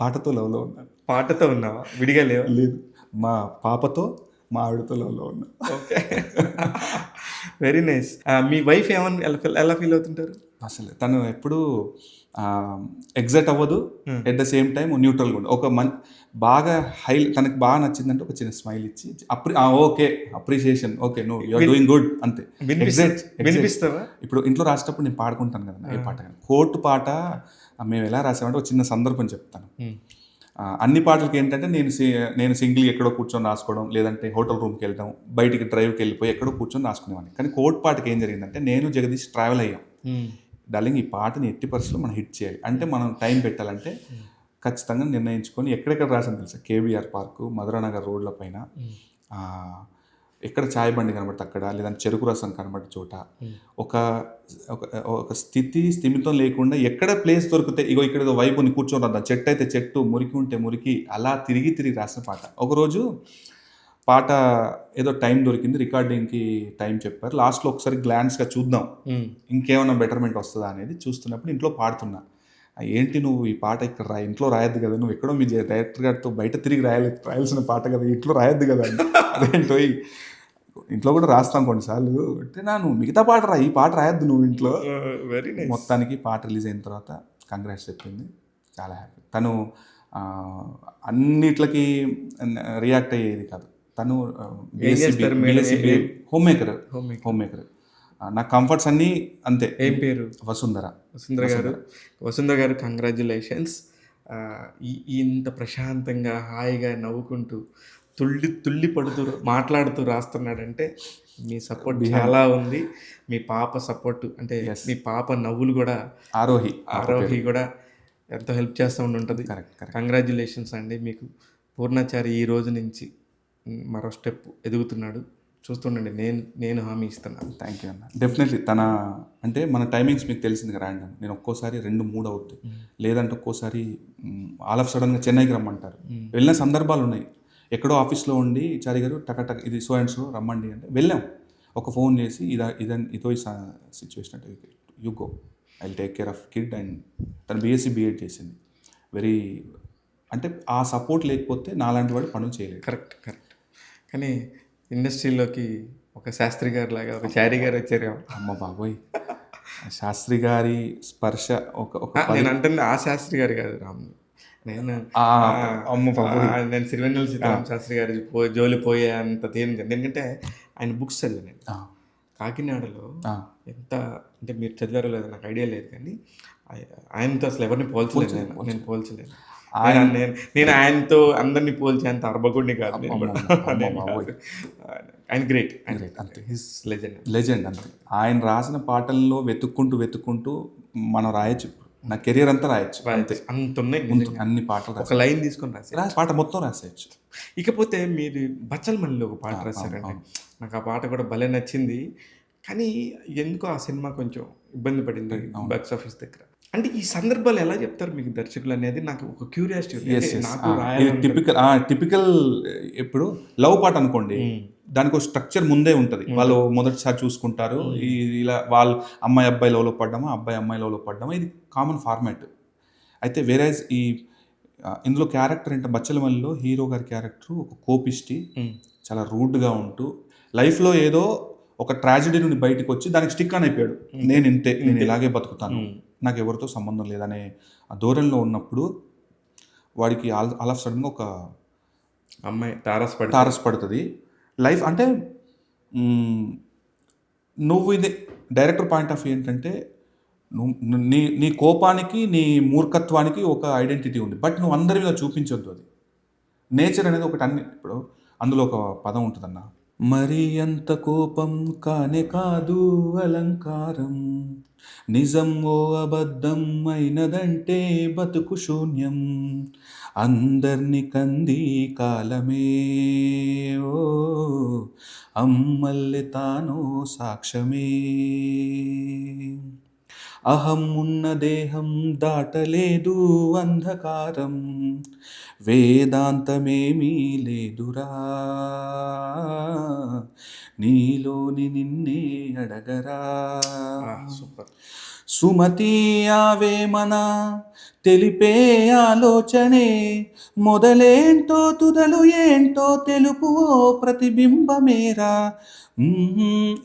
పాటతో లవ్లో ఉన్నా. పాటతో ఉన్నావా? విడిగా లేవా? లేదు, మా పాపతో మా ఆవిడతో లవ్లో ఉన్నా. Okay, very nice. మీ వైఫ్ ఎలా ఫీల్ అవుతుంటారు? అసలు తను ఎప్పుడు ఎగ్జైట్ అవ్వదు, ఎట్ ద సేమ్ టైం న్యూట్రల్గా ఉండదు. ఒక బాగా తనకి బాగా నచ్చిందంటే ఒక చిన్న స్మైల్ ఇచ్చి okay appreciation, okay no you are doing good అంతే. వినిపిస్తావా? ఇప్పుడు ఇంట్లో రాసేటప్పుడు నేను పాడుకుంటాను కదా ఏ పాట, కోర్టు పాట మేము ఎలా రాసామంటే ఒక చిన్న సందర్భం చెప్తాను. అన్ని పాటలకి ఏంటంటే నేను సింగిల్ ఎక్కడో కూర్చొని రాసుకోవడం, లేదంటే హోటల్ రూమ్కి వెళ్ళడం, బయటికి డ్రైవ్కి వెళ్ళిపోయి ఎక్కడో కూర్చొని రాసుకునేవాడిని. కానీ కోర్టు పాటకి ఏం జరిగిందంటే నేను జగదీష్ ట్రావెల్ అయ్యాం. డార్లింగ్ ఈ పాటని ఎట్టి పరిస్థితుల్లో మనం హిట్ చేయాలి అంటే మనం టైం పెట్టాలంటే ఖచ్చితంగా నిర్ణయించుకొని ఎక్కడెక్కడ రాసాను తెలుసా, కేబీఆర్ పార్కు, మధురానగర్ రోడ్ల పైన, ఎక్కడ చాయ్ బండి కనబడితే అక్కడ, లేదంటే చెరుకు రసం కనబడే చోట, ఒక ఒక ఒక స్థిమితం లేకుండా ఎక్కడ ప్లేస్ దొరికితే ఇగో ఇక్కడ ఏదో వైపు ని కూర్చొని రాద్దాం, చెట్టు అయితే చెట్టు, మురికి ఉంటే మురికి, అలా తిరిగి తిరిగి రాసిన పాట. ఒకరోజు పాట ఏదో టైం దొరికింది, రికార్డింగ్కి టైం చెప్పారు. లాస్ట్లో ఒకసారి గ్లాన్స్గా చూద్దాం ఇంకేమైనా బెటర్మెంట్ వస్తుందా అనేది చూస్తున్నప్పుడు ఇంట్లో పాడుతున్నా. ఏంటి నువ్వు ఈ పాట ఇక్కడ ఇంట్లో రాయొద్దు కదా, నువ్వు ఎక్కడో మీ డైరెక్టర్ గారితో బయట తిరిగి రాయాల్సిన పాట కదా, ఇంట్లో రాయొద్దు కదా. అదేంటో ఇంట్లో కూడా రాస్తాం కొన్నిసార్లు అంటే, నువ్వు మిగతా పాట రా, ఈ పాట రాయొద్దు నువ్వు ఇంట్లో. Very nice. మొత్తానికి పాట రిలీజ్ అయిన తర్వాత కంగ్రాట్స్ చెప్పింది, చాలా హ్యాపీ. తను అన్నిట్లకి రియాక్ట్ అయ్యేది కాదు. తను హోమ్ మేకర్. నా కంఫర్ట్స్ అన్నీ అంతే. ఏం పేరు? వసుంధర గారు కంగ్రాచ్యులేషన్స్. ఇంత ప్రశాంతంగా హాయిగా నవ్వుకుంటూ తుళ్ళి పడుతూ మాట్లాడుతూ రాస్తున్నాడంటే మీ సపోర్ట్ చాలా ఉంది. మీ పాప సపోర్ట్ అంటే మీ పాప నవ్వులు కూడా, ఆరోహి కూడా ఎంతో హెల్ప్ చేస్తూ ఉంటుంది. కంగ్రాచ్యులేషన్స్ అండి మీకు. పూర్ణాచారి ఈ రోజు నుంచి మరో స్టెప్ ఎదుగుతున్నాడు, చూస్తుండండి. నేను హామీ ఇస్తున్నాను. థ్యాంక్ యూ అన్న. డెఫినెట్లీ తన అంటే మన టైమింగ్స్ మీకు తెలిసింది కదా ర్యాండమ్. నేను ఒక్కోసారి 2-3 అవుతుంది, లేదంటే ఒక్కోసారి ఆల్ ఆఫ్ సడన్గా చెన్నైకి రమ్మంటారు. వెళ్ళిన సందర్భాలు ఉన్నాయి. ఎక్కడో ఆఫీస్లో ఉండి చారి గారు టక్ ఇది సో అండ్ సో రమ్మండి అంటే వెళ్ళాం. ఒక ఫోన్ చేసి ఇదో ఈ సిచ్యువేషన్ అంటే you go, I will take care of kid. And తను BSc B.Ed చేసింది. వెరీ అంటే ఆ సపోర్ట్ లేకపోతే నాలాంటి వాడు పనులు చేయలేదు. కరెక్ట్. కానీ ఇండస్ట్రీలోకి ఒక శాస్త్రి గారు లాగా ఒక చారి గారు వచ్చారు. అమ్మ బాబోయ్, శాస్త్రి గారి స్పర్శ నేను అంటుంది ఆ శాస్త్రి గారు కాదు రామ్. నేను సిరివెన్నెల సీతారామ శాస్త్రి గారి జోలి పోయే అంత తేలింది. ఎందుకంటే ఆయన బుక్స్ చదివాను నేను. కాకినాడలో ఎంత అంటే మీరు చదివారో లేదో నాకు ఐడియా లేదు, కానీ ఆయనతో అసలు ఎవరిని పోల్చలేదు. నేను పోల్చలేదు. నేను ఆయనతో అందరినీ పోల్చే అంత అర్బగుడిని కాదు. ఆయన గ్రేట్ అంతే, లెజెండ్ అంతే. ఆయన రాసిన పాటల్లో వెతుక్కుంటూ మనం రాయొచ్చు. నా కెరీర్ అంతా రాయొచ్చు. అంత ఉన్నాయి అన్ని పాటలు. ఒక లైన్ తీసుకొని రాసి పాట మొత్తం రాసేయచ్చు. ఇకపోతే మీరు బచ్చలమల్లిలో ఒక పాట రాశారండి. నాకు ఆ పాట కూడా భలే నచ్చింది. కానీ ఎందుకో ఆ సినిమా కొంచెం ఇబ్బంది పడింది బాక్స్ ఆఫీస్ దగ్గర. అంటే ఈ సందర్భాలు ఎలా చెప్తారు మీకు దర్శకులు అనేది నాకు ఒక క్యూరియాసిటీ. టిపికల్ ఇప్పుడు లవ్ పాట అనుకోండి, దానికి ఒక స్ట్రక్చర్ ముందే ఉంటుంది. వాళ్ళు మొదటిసారి చూసుకుంటారు, ఇలా వాళ్ళు అమ్మాయి అబ్బాయి లవ్లో పడ్డామా, అబ్బాయి అమ్మాయి లవ్లో పడ్డామా, ఇది కామన్ ఫార్మాట్. అయితే వేరేజ్ ఇందులో క్యారెక్టర్ అంటే బచ్చలమల్లిలో హీరో గారి క్యారెక్టర్ ఒక కోపిష్టి, చాలా రూడ్గా ఉంటూ లైఫ్లో ఏదో ఒక ట్రాజడీ నుండి బయటకు వచ్చి దానికి స్టిక్ అని అయిపోయాడు. నేను ఇలాగే బతుకుతాను, నాకు ఎవరితో సంబంధం లేదనే ఆ ధోరణిలో ఉన్నప్పుడు వాడికి ఆల్ ఆఫ్ సడన్గా ఒక అమ్మాయి తారసపడుతుంది లైఫ్. అంటే నువ్వు ఇది డైరెక్టర్ పాయింట్ ఆఫ్ వ్యూ ఏంటంటే, నీ కోపానికి నీ మూర్ఖత్వానికి ఒక ఐడెంటిటీ ఉంది, బట్ నువ్వు అందరి మీద చూపించొద్దు. అది నేచర్ అనేది ఒకటి. ఇప్పుడు అందులో ఒక పదం ఉంటుందన్న, మరి అంత కోపం కానే కాదు అలంకారం, నిజం ఓ అబద్ధం అయినదంటే బతుకు శూన్యం, అందర్ని కంది కాలమే ఓ అమ్మల్లె తానో సాక్ష్యమే, అహం ఉన్న దేహం దాటలేదు అంధకారం, వేదాంతమేమీ లేదురా నీలోని నిన్నే అడగరా. సూపర్. సుమతి ఆవేమన తెలిపే ఆలోచనే, మొదలేంటో తుదలు ఏంటో తెలుపు ప్రతిబింబమేరా.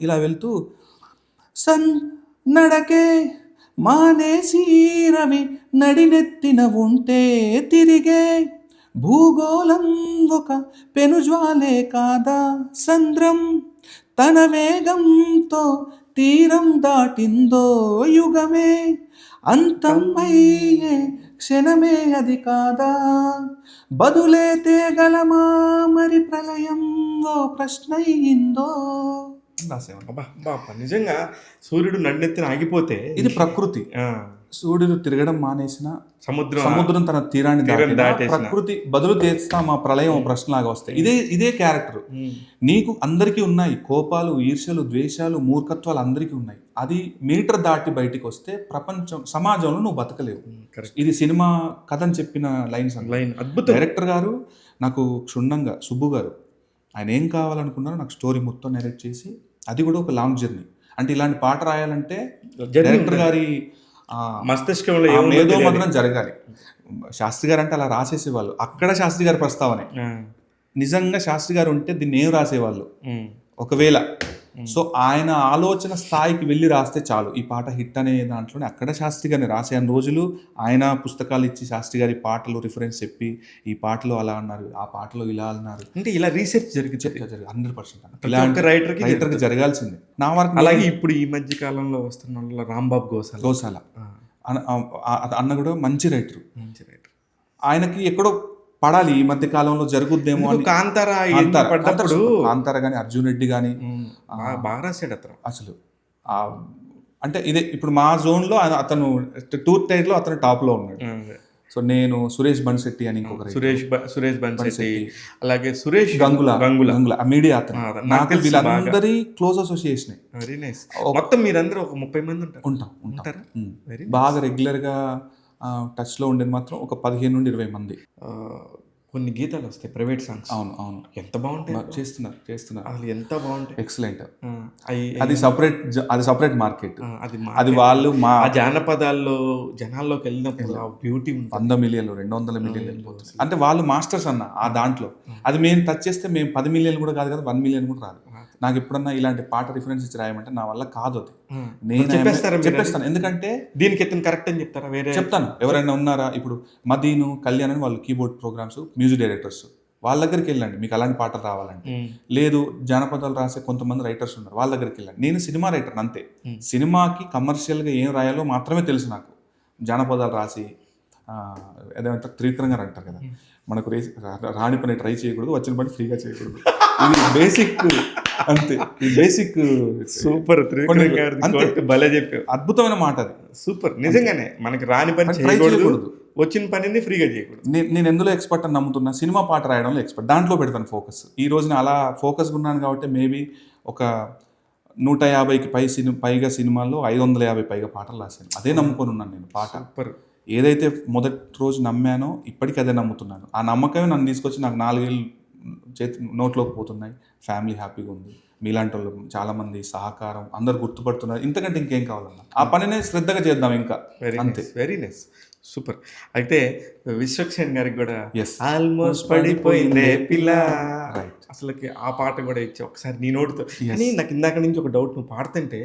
ఇలా వెళ్తూ నడకే మానేసి రవి నడినెత్తిన ఉంటే తిరిగే భూగోళం ఒక పెనుజ్వాలే కాదా, సంద్రం తన వేగంతో తీరం దాటిందో యుగమే అంతం అయ్యే క్షణమే అది కాదా, బదులే తేగలమా మరి ప్రళయం ఓ ప్రశ్నయిందో. అని రాసేవాడిని. అబ్బా అబ్బా అబ్బా, నిజంగా సూర్యుడు నన్నెత్తిన ఆగిపోతే ఇది ప్రకృతి. ఆ, సూర్యుడు తిరగడం మానేసిన, సముద్రం సముద్రం తన తీరాన్ని దాటినా, దాటేసిన. ప్రకృతి బదులు తీస్తా మా ప్రళయం ఓ ప్రశ్నలాగా వస్తాయి. ఇదే క్యారెక్టర్. నీకు అందరికీ ఉన్నాయి కోపాలు, ఈర్ష్యలు, ద్వేషాలు, మూర్ఖత్వాలు అందరికీ ఉన్నాయి. అది మీటర్ దాటి బయటికి వస్తే ప్రపంచం, సమాజంలో నువ్వు బతకలేవు. కరెక్ట్ ఇది సినిమా కథ అని చెప్పిన లైన్స్. లైన్ అద్భుతం. డైరెక్టర్ గారు నాకు క్షుణ్ణంగా, సుబ్బు గారు ఆయన ఏం కావాలనుకున్నారో నాకు స్టోరీ మొత్తం నెరేట్ చేసి, అది కూడా ఒక లాంగ్ జర్నీ. అంటే ఇలాంటి పాట రాయాలంటే డైరెక్టర్ గారి మస్తిష్కంలో ఏదో మాత్రం జరగాలి. శాస్త్రి గారు అంటే అలా రాసేసేవాళ్ళు. అక్కడ శాస్త్రి గారి ప్రస్తావనే. నిజంగా శాస్త్రి గారు ఉంటే దీన్ని ఏం రాసేవాళ్ళు ఒకవేళ. సో ఆయన ఆలోచన స్థాయికి వెళ్ళి రాస్తే చాలు ఈ పాట హిట్ అనే దాంట్లోనే. అక్కడ శాస్త్రి గారిని రాసే రోజులు ఆయన పుస్తకాలు ఇచ్చి శాస్త్రి గారి పాటలు రిఫరెన్స్ చెప్పి, ఈ పాటలో అలా అన్నారు, ఆ పాటలో ఇలా అన్నారు అంటే ఇలా రీసెర్చ్ జరిగింది 100%. ఇలాంటి రైటర్కి జరగాల్సిందే. నా వరకు అలాగే ఇప్పుడు ఈ మధ్య కాలంలో వస్తున్న వాళ్ళలో రాంబాబు గోసాల అన్న కూడా మంచి రైటర్. మంచి రైటర్. ఆయనకి ఎక్కడో పడాలి ఈ మధ్య కాలంలో జరుగుద్దేమో అని. కాంతార కానీ, అర్జున్ రెడ్డి కానీ బాగా రాశాడు అతను అసలు. అంటే ఇదే ఇప్పుడు మా జోన్లో అతను టూర్ టైర్లో అతను టాప్లో ఉన్నాడు. సో నేను సురేష్ బన్శెట్టి అని ఇంకొక సురేష్ బన్శెట్టి, అలాగే సురేష్ గంగుల మీడియా అతను. నాకు వీళ్ళందరి క్లోజ్ అసోసియేషన్. Very nice. మొత్తం మీరందరూ ఒక 30 మంది ఉంటారు. బాగా రెగ్యులర్గా టచ్లో ఉండేది మాత్రం ఒక 15 నుండి 20 మంది. కొన్ని గీతాలు వస్తాయి ప్రైవేట్ సాంగ్స్. అవును ఎంత బాగుంటాయి. చేస్తున్నారు అసలు ఎంత బాగుంటాయి. ఎక్సలెంట్. అది సపరేట్ మార్కెట్. అది వాళ్ళు మా జానపదాల్లో జనాల్లోకి వెళ్ళినప్పుడు ఆ బ్యూటీ 100 మిలియన్లు 200 మిలియన్లు అంటే వాళ్ళు మాస్టర్స్ అన్న ఆ దాంట్లో. అది మేము టచ్ చేస్తే మేము 10 మిలియన్లు కూడా కాదు కదా, 1 మిలియన్ కూడా రాదు. నాకు ఎప్పుడన్నా ఇలాంటి పాట రిఫరెన్స్ ఇచ్చి రాయమంటే నా వల్ల కాదు. అది నేను చెప్పేస్తాను. ఎందుకంటే దీనికి ఎత్తు కరెక్ట్ అని చెప్తారా? వేరే చెప్తాను. ఎవరైనా ఉన్నారా ఇప్పుడు మదీను, కళ్యాణ్ అని వాళ్ళు కీబోర్డ్ ప్రోగ్రామ్స్, మ్యూజిక్ డైరెక్టర్స్, వాళ్ళ దగ్గరికి వెళ్ళండి మీకు అలాంటి పాటలు రావాలంటే. లేదు జానపదాలు రాసే కొంతమంది రైటర్స్ ఉన్నారు, వాళ్ళ దగ్గరికి వెళ్ళండి. నేను సినిమా రైటర్ అంతే. సినిమాకి కమర్షియల్గా ఏం రాయాలో మాత్రమే తెలుసు నాకు. జానపదాలు రాసి ఏదంటే త్రివిక్రమ్ గారు అంటారు కదా, మనకు రాని పని ట్రై చేయకూడదు, వచ్చిన పని ఫ్రీగా చేయకూడదు. ఇది బేసిక్ అంతే. ఈ బేసిక్ సూపర్. భలే చెప్పావు. అద్భుతమైన మాట అది. సూపర్. నిజంగానే మనకి రాని పని చేయకూడదు, వచ్చిన పనిని ఫ్రీగా చేయకూడదు. నేను ఎందులో ఎక్స్పర్ట్ అని నమ్ముతున్నా, సినిమా పాట రాయడంలో ఎక్స్పర్ట్. దాంట్లో పెడతాను ఫోకస్. ఈ రోజున అలా ఫోకస్గా ఉన్నాను కాబట్టి మేబీ ఒక 150కి పైగా సినిమాల్లో 550 పైగా పాటలు రాశాను. అదే నమ్ముకొని ఉన్నాను నేను. పాట ఏదైతే మొదటి రోజు నమ్మానో ఇప్పటికీ అదే నమ్ముతున్నాను. ఆ నమ్మకమే నన్ను తీసుకొచ్చి నాకు 4 ఏళ్ళు నోట్లోకి పోతున్నాయి. ఫ్యామిలీ హ్యాపీగా ఉంది. మీలాంటి వాళ్ళు చాలామంది సహకారం, అందరు గుర్తుపడుతున్నారు. ఇంతకంటే ఇంకేం కావాలన్నా ఆ పనినే శ్రద్ధగా చేద్దాం ఇంకా. అంతే. Very nice. సూపర్. అయితే విశ్వక్సేన్ గారికి కూడా ఆల్మోస్ట్ పడిపోయిందే పిల్ల, అసలుకి ఆ పాట కూడా ఇచ్చి ఒకసారి నీ నోటితో. కానీ నాకు ఇందాక నుంచి ఒక డౌట్, నువ్వు పాడుతుంటే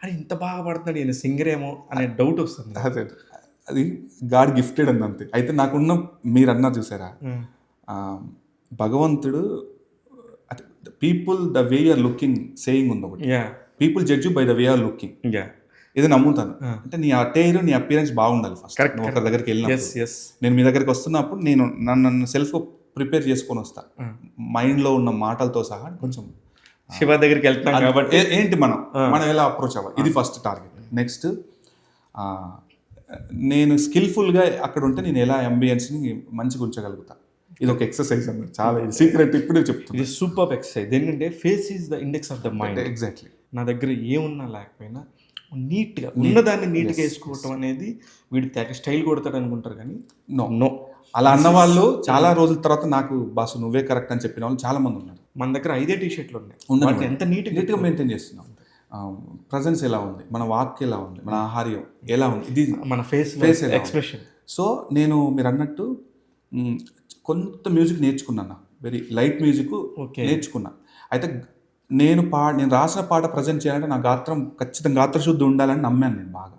అది ఇంత బాగా పాడుతున్నాడు ఈయన సింగర్ ఏమో అనే డౌట్ వస్తుంది. అదే అది గాడ్ గిఫ్టెడ్ అంది అంతే. అయితే నాకున్న మీరు అన్నారు చూసారా, భగవంతుడు people the way are looking saying ఉంది ఒకటి. People judge by the way are looking. ఇది నమ్ముతాను. అంటే నీ అటైర్, నీ అపియరెన్స్ బాగుండాలి ఫస్ట్. ఒకరి దగ్గరికి వెళ్ళినప్పుడు, నేను మీ దగ్గరికి వస్తున్నప్పుడు నేను నన్ను సెల్ఫ్ ప్రిపేర్ చేసుకొని వస్తా, మైండ్లో ఉన్న మాటలతో సహా. కొంచెం శివ దగ్గరికి వెళ్తాను కాబట్టి ఏంటి మనం ఎలా అప్రోచ్ అవ్వాలి, ఇది ఫస్ట్ టార్గెట్. నెక్స్ట్ నేను స్కిల్ఫుల్గా అక్కడ ఉంటే నేను ఎలా అంబియన్స్ని మంచిగా ఉంచగలుగుతా. ఇది ఒక ఎక్సర్సైజ్ అన్నమాట. చాలా సీక్రెట్ ఇప్పుడే చెప్తాను. ఇది సూపర్ ఎక్సర్సైజ్. ఏంటంటే face is the index of the mind. Exactly. నా దగ్గర ఏమున్నా లేకపోయినా నీట్గా ఉన్నదాన్ని నీట్గా వేసుకోవటం అనేది వీడి తెగ స్టైల్ కొడతాడు అనుకుంటారు, కానీ నో అలా అన్నవాళ్ళు చాలా రోజుల తర్వాత నాకు బాసు నువ్వే కరెక్ట్ అని చెప్పిన వాళ్ళు చాలా మంది ఉన్నారు. మన దగ్గర 5 టీ-షర్ట్లు ఉన్నాయి. ఎంత నీట్గా మెయింటైన్ చేస్తున్నాం. ప్రజెన్స్ ఎలా ఉంది, మన వాక్ ఎలా ఉంది, మన ఆహార్యం ఎలా ఉంది, ఇది మన ఫేస్ ఎక్స్ప్రెషన్. సో నేను మీరు అన్నట్టు కొంత మ్యూజిక్ నేర్చుకున్నాను. వెరీ లైట్ మ్యూజిక్ నేర్చుకున్నా. అయితే నేను రాసిన పాట ప్రజెంట్ చేయాలంటే నా గాత్రం ఖచ్చితంగా గాత్రశుద్ధి ఉండాలని నమ్మాను నేను బాగా.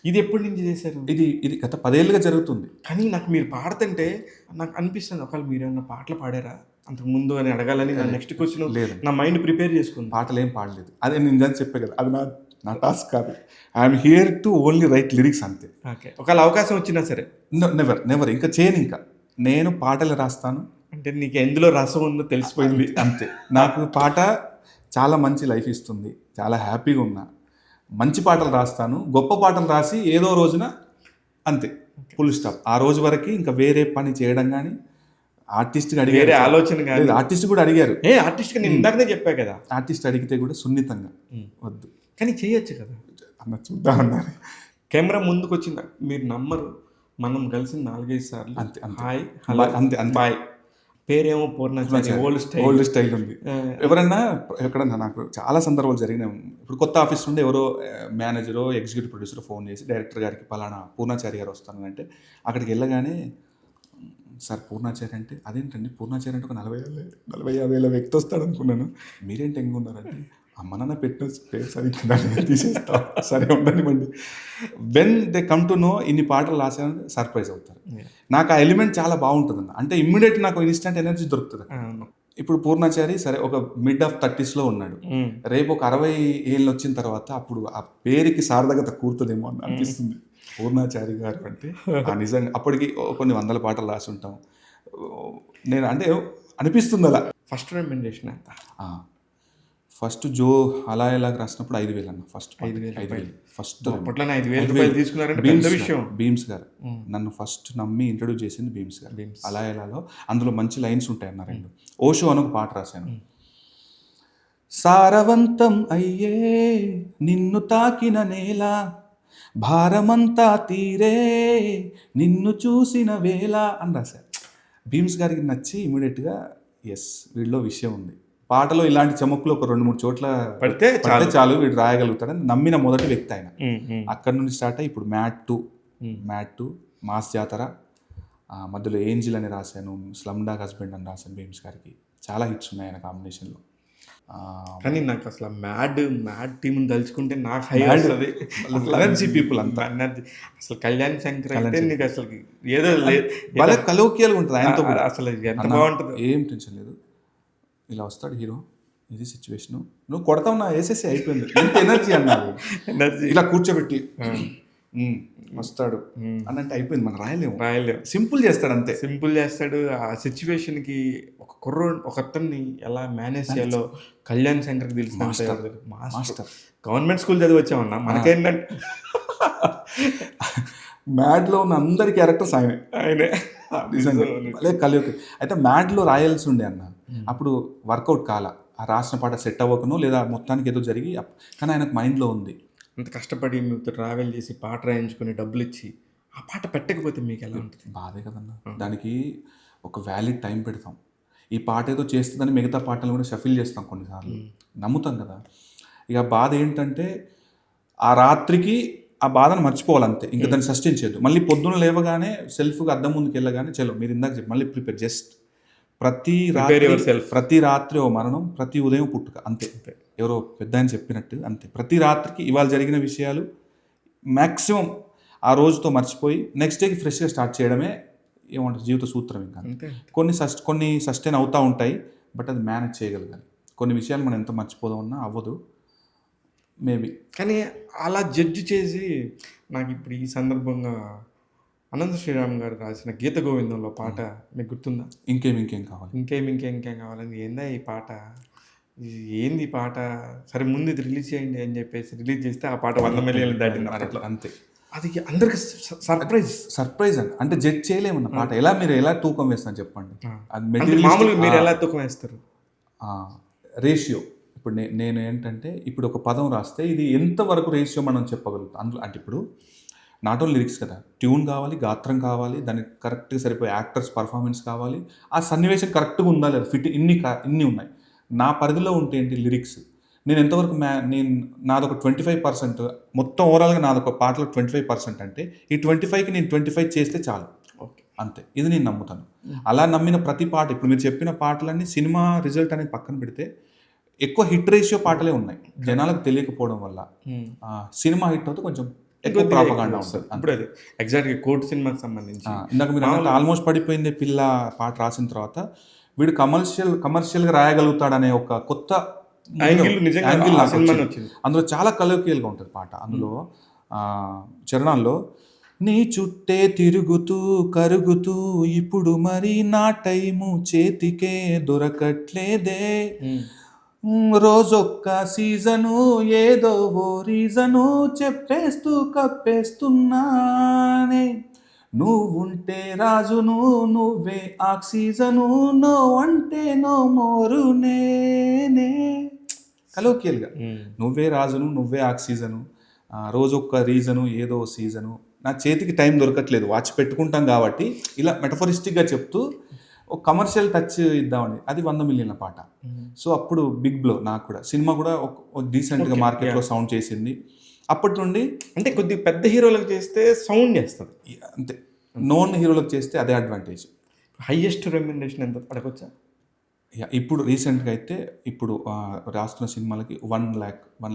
ఇది ఎప్పటి నుంచి చేశారు? ఇది గత 10 ఏళ్ళుగా జరుగుతుంది. కానీ నాకు మీరు పాడుతుంటే నాకు అనిపిస్తుంది, ఒకవేళ మీరు ఏమన్నా పాటలు పాడారా అంతకు ముందు అని అడగాలని నా నెక్స్ట్ క్వశ్చన్ లేదు. నా మైండ్ ప్రిపేర్ చేసుకుంది. పాటలు ఏం పాడలేదు. అదే నేను చెప్పే కదా, అది నా టాస్క్ కాదు. I'm here to only right lyrics అంతే. ఓకే. ఒకవేళ అవకాశం వచ్చినా సరే నెవర్ ఇంకా చేయను. ఇంకా నేను పాటలు రాస్తాను. అంటే నీకు ఎందులో రసం ఉందో తెలిసిపోయింది అంతే. నాకు పాట చాలా మంచి లైఫ్ ఇస్తుంది, చాలా హ్యాపీగా ఉన్నా, మంచి పాటలు రాస్తాను, గొప్ప పాటలు రాసి ఏదో రోజున అంతే ఫుల్ స్టాప్. ఆ రోజు వరకు ఇంకా వేరే పని చేయడం కానీ ఆర్టిస్ట్గా వేరే అడిగారు, ఆలోచన కానీ ఆర్టిస్ట్ కూడా అడిగారు. ఆర్టిస్ట్గా నేను ఇందాకనే చెప్పా కదా, ఆర్టిస్ట్ అడిగితే కూడా సున్నితంగా వద్దు కానీ చేయొచ్చు కదా అన్న, చూద్దామన్నారు. కెమెరా ముందుకు వచ్చిందా మీరు నమ్మరు, మనం కలిసి 4-5 సార్లు అంతే, అంతే. హాయ్ హలో అంతే, అంతే. బాయ్, పేరేమో పూర్ణాచారి, ఓల్డ్ స్టైల్ ఉంది. ఎవరన్నా ఎక్కడన్నా నాకు చాలా సందర్భాలు జరిగినాయి. ఇప్పుడు కొత్త ఆఫీస్ నుండి ఎవరో మేనేజరో ఎగ్జిక్యూటివ్ ప్రొడ్యూసర్ ఫోన్ చేసి డైరెక్టర్ గారికి పలానా పూర్ణాచారి గారు వస్తానంటే అక్కడికి వెళ్ళగానే సార్ పూర్ణాచారి అంటే అదేంటండి పూర్ణాచారి అంటే ఒక 40,000-50,000 వ్యక్తి వస్తాడు అనుకున్నాను, మీరేంటి ఎంగ ఉన్నారంటే అమ్మ నాన్న పెట్టిన పేరు సరిగ్గా తీసేస్తా, సరే ఉండనివ్వండి. When they come to know ఇన్ని పాటలు రాసాను సర్ప్రైజ్ అవుతారు. నాకు ఆ ఎలిమెంట్ చాలా బాగుంటుంది అన్న, అంటే ఇమ్మీడియట్ నాకు ఇన్స్టెంట్ ఎనర్జీ దొరుకుతుంది. ఇప్పుడు పూర్ణాచారి సరే ఒక మిడ్ ఆఫ్ 30sలో ఉన్నాడు, రేపు ఒక 60 ఏళ్ళు వచ్చిన తర్వాత అప్పుడు ఆ పేరుకి సార్థకత కూరుతుందేమో అని అనిపిస్తుంది. పూర్ణాచారి గారు అంటే నిజంగా అప్పటికి కొన్ని 100 పాటలు రాసి ఉంటాం. నేను అంటే అనిపిస్తుంది అలా. ఫస్ట్ రెకమెండేషన్ ఎంత? ఫస్ట్ జో అలా ఎలా రాసినప్పుడు 5,000 అన్న, ఫస్ట్ 5,000 ఫస్ట్. అప్పట్లో 5,000 రూపాయలు తీసుకున్నారంటే పెద్ద విషయం. భీమ్స్ గారు నన్ను ఫస్ట్ నమ్మి ఇంట్రడ్యూస్ చేసింది భీమ్స్ గారు. అలా ఎలాలో అందులో మంచి లైన్స్ ఉంటాయి అన్న. 2 ఓషో అని ఒక పాట రాశాను. సారవంతం అయ్యే నిన్ను తాకిన నేల, భారమంతా తీరే నిన్ను చూసిన వేళ అని రాశారు. భీమ్స్ గారికి నచ్చి ఇమీడియట్గా ఎస్ వీడిలో విషయం ఉంది, పాటలో ఇలాంటి చమక్కులు ఒక 2-3 చోట్ల పడితే చాలు వీడు రాయగలుగుతాడని నమ్మిన మొదటి వ్యక్తి ఆయన. అక్కడ నుండి స్టార్ట్ అయ్యి ఇప్పుడు మ్యాట్ 2 మాస్ జాతర, మధ్యలో ఏంజిల్ అని రాశాను, స్లమ్ డాగ్ హస్బెండ్ అని రాశాను. భీమ్స్ గారికి చాలా హిట్స్ ఉన్నాయి ఆయన కాంబినేషన్లో. కానీ నాకు అసలు మ్యాడ్ టీమ్ని తలుచుకుంటే నాకు హై వస్తుంది. ఎనర్జీ పీపుల్ అంతా ఎనర్జీ. అసలు కళ్యాణ్ శంకర్ అంటే నీకు అసలు ఏదో భలే కలోకియాలుగా ఉంటుంది ఆయనతో. అసలు ఎంత బాగుంటుంది, ఏం టెన్షన్ లేదు. ఇలా వస్తాడు హీరో, ఇది సిచ్యువేషను, నువ్వు కొడతావు నా వేసేసి అయిపోయింది. ఎంత ఎనర్జీ అన్నారు, ఎనర్జీ. ఇలా కూర్చోబెట్టి వస్తాడు అని అంటే అయిపోయింది. మనం రాయలేము. సింపుల్ చేస్తాడు, అంతే సింపుల్ చేస్తాడు. ఆ సిచ్యువేషన్కి ఒక అతన్ని ఎలా మేనేజ్ చేయాలో కళ్యాణ్ శంకర్కి తెలిసిన మాస్టర్. గవర్నమెంట్ స్కూల్ చదివి వచ్చామన్నా, మనకేంటంటే మ్యాడ్లో ఉన్న అందరి క్యారెక్టర్స్ ఆయనే నిజంగా కలియుగ. అయితే మ్యాడ్లో రాయాల్సి ఉండే అన్న, అప్పుడు వర్కౌట్ కాల, ఆ రాసిన పాట సెట్ అవ్వకను లేదా మొత్తానికి ఏదో జరిగి, కానీ ఆయనకు మైండ్లో ఉంది. అంత కష్టపడి మీతో ట్రావెల్ చేసి పాట రాయించుకొని డబ్బులు ఇచ్చి ఆ పాట పెట్టకపోతే మీకు ఎలా ఉంటుంది? బాధే కదన్నా. దానికి ఒక వ్యాలిడ్ టైం పెడతాం. ఈ పాట ఏదో చేస్తుందని మిగతా పాటలు కూడా షఫిల్ చేస్తాం కొన్నిసార్లు, నమ్ముతాం కదా. ఇక బాధ ఏంటంటే ఆ రాత్రికి ఆ బాధను మర్చిపోవాలంతే, ఇంకా దాన్ని సస్టైన్ చేయొద్దు. మళ్ళీ పొద్దున లేవగానే సెల్ఫ్గా అద్దం ముందుకు వెళ్ళగానే చలో మీరు ఇందాక చెప్పి మళ్ళీ ప్రిపేర్, జస్ట్ ప్రతి రాత్రి ఓ మరణం, ప్రతి ఉదయం పుట్టుక, అంతే. ఎవరో పెద్ద ఆయన చెప్పినట్టు అంతే. ప్రతి రాత్రికి ఇవాళ జరిగిన విషయాలు మ్యాక్సిమం ఆ రోజుతో మర్చిపోయి నెక్స్ట్ డేకి ఫ్రెష్గా స్టార్ట్ చేయడమే ఏమంటారు జీవిత సూత్రం. ఇంకా కొన్ని సస్టైన్ అవుతూ ఉంటాయి, బట్ అది మేనేజ్ చేయగలగాలి. కొన్ని విషయాలు మనం ఎంత మర్చిపోదామన్నా అవ్వదు మేబీ. కానీ అలా జడ్జి చేసి నాకు ఇప్పుడు ఈ సందర్భంగా అనంత శ్రీరామ్ గారు రాసిన గీత గోవిందంలో పాట మీకు గుర్తుందా? ఇంకేం కావాలి, ఇంకేం కావాలని, ఏందా ఈ పాట, ఏంది ఈ పాట, సరే ముందు ఇది రిలీజ్ చేయండి అని చెప్పేసి రిలీజ్ చేస్తే ఆ పాట 100 మిలియన్లు దాటింది అట్లా. అంతే. అది అందరికి సర్ప్రైజ్ అని అంటే జడ్జ్ చేయలేమన్న పాట. మీరు ఎలా తూకం వేస్తాను చెప్పండి. మామూలుగా మీరు ఎలా తూకం వేస్తారు? రేషియో. ఇప్పుడు నేను ఏంటంటే ఇప్పుడు ఒక పదం రాస్తే ఇది ఎంతవరకు రేషియో మనం చెప్పగలుగుతాం అందులో. అంటే ఇప్పుడు నాట్ ఓన్లీ లిరిక్స్ కదా, ట్యూన్ కావాలి, గాత్రం కావాలి, దానికి కరెక్ట్గా సరిపోయే యాక్టర్స్ పర్ఫార్మెన్స్ కావాలి, ఆ సన్నివేశం కరెక్ట్గా ఉందా లేదా, ఫిట్ ఇన్ని ఉన్నాయి. నా పరిధిలో ఉంటే ఏంటి లిరిక్స్, నేను ఎంతవరకు నాదొక 25%, మొత్తం ఓవరాల్గా నాదొక పాటలో 25% అంటే ఈ 25కి నేను 25 చేస్తే చాలు, ఓకే అంతే. ఇది నేను నమ్ముతాను. అలా నమ్మిన ప్రతి పాట, ఇప్పుడు మీరు చెప్పిన పాటలన్నీ సినిమా రిజల్ట్ అనేది పక్కన పెడితే ఎక్కువ హిట్ రేషియో పాటలే ఉన్నాయి. జనాలకు తెలియకపోవడం వల్ల సినిమా హిట్ అవుతే కొంచెం ఎక్కువ ప్రాపగాండా ఉంటుంది. ఇప్పుడు అది ఎగ్జాక్ట్గా కోర్టు సినిమాకి సంబంధించి ఇందాక మీరు ఆల్మోస్ట్ పడిపోయింది పిల్ల పాట రాసిన తర్వాత వీడు కమర్షియల్గా రాయగలుగుతాడనే ఒక కొత్త యాంగిల్ అందులో చాలా కలర్ఫుల్గా ఉంటుంది పాట. అందులో చరణాల్లో నీ చుట్టే తిరుగుతూ కరుగుతూ ఇప్పుడు మరి నా టైము చేతికే దొరకట్లేదే, రోజొక్క సీజను ఏదో ఓ రీజను చెప్పేస్తూ కప్పేస్తున్నానే నువ్వుంటే రాజును నువ్వే ఆక్సిజను నో అంటే నో మోరు నేనే కలోకియల్గా నువ్వే రాజును నువ్వే ఆక్సిజను రోజొక్క రీజను ఏదో సీజను నా చేతికి టైం దొరకట్లేదు వాచ్ పెట్టుకుంటాం కాబట్టి ఇలా మెటఫరిస్టిక్గా చెప్తూ ఒక కమర్షియల్ టచ్ ఇద్దామని అది 100 మిలియన్ల పాట. సో అప్పుడు బిగ్ బ్లో నాకు కూడా సినిమా కూడా డీసెంట్గా మార్కెట్లో సౌండ్ చేసింది. అప్పటి నుండి అంటే కొద్దిగా పెద్ద హీరోలకు చేస్తే సౌండ్ చేస్తుంది, అంతే నోన్ హీరోలకు చేస్తే అదే అడ్వాంటేజ్. హైయెస్ట్ రెమ్యునరేషన్ ఎంత పడకొచ్చా? ఇప్పుడు రీసెంట్గా అయితే ఇప్పుడు రాస్తున్న సినిమాలకి 1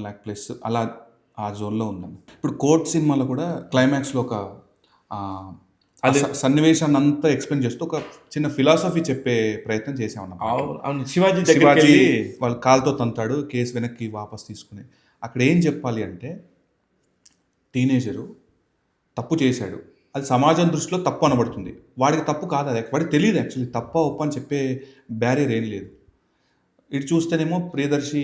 lakh ప్లస్ అలా ఆ జోన్లో ఉందండి. ఇప్పుడు కోర్ట్ సినిమాలో కూడా క్లైమాక్స్లో ఒక సన్నివేశాన్ని అంతా ఎక్స్ప్లెయిన్ చేస్తూ ఒక చిన్న ఫిలాసఫీ చెప్పే ప్రయత్నం చేసామన్నమాట. శివాజీ వాళ్ళ కాలుతో తంతాడు, కేసు వెనక్కి వాపస్ తీసుకుని. అక్కడ ఏం చెప్పాలి అంటే టీనేజరు తప్పు చేశాడు, అది సమాజం దృష్టిలో తప్పు అనబడుతుంది, వాడికి తప్పు కాదు, అది వాడికి తెలియదు యాక్చువల్లీ తప్ప ఒప్ప అని చెప్పే బ్యారియర్ ఏం లేదు. ఇటు చూస్తేనేమో ప్రియదర్శి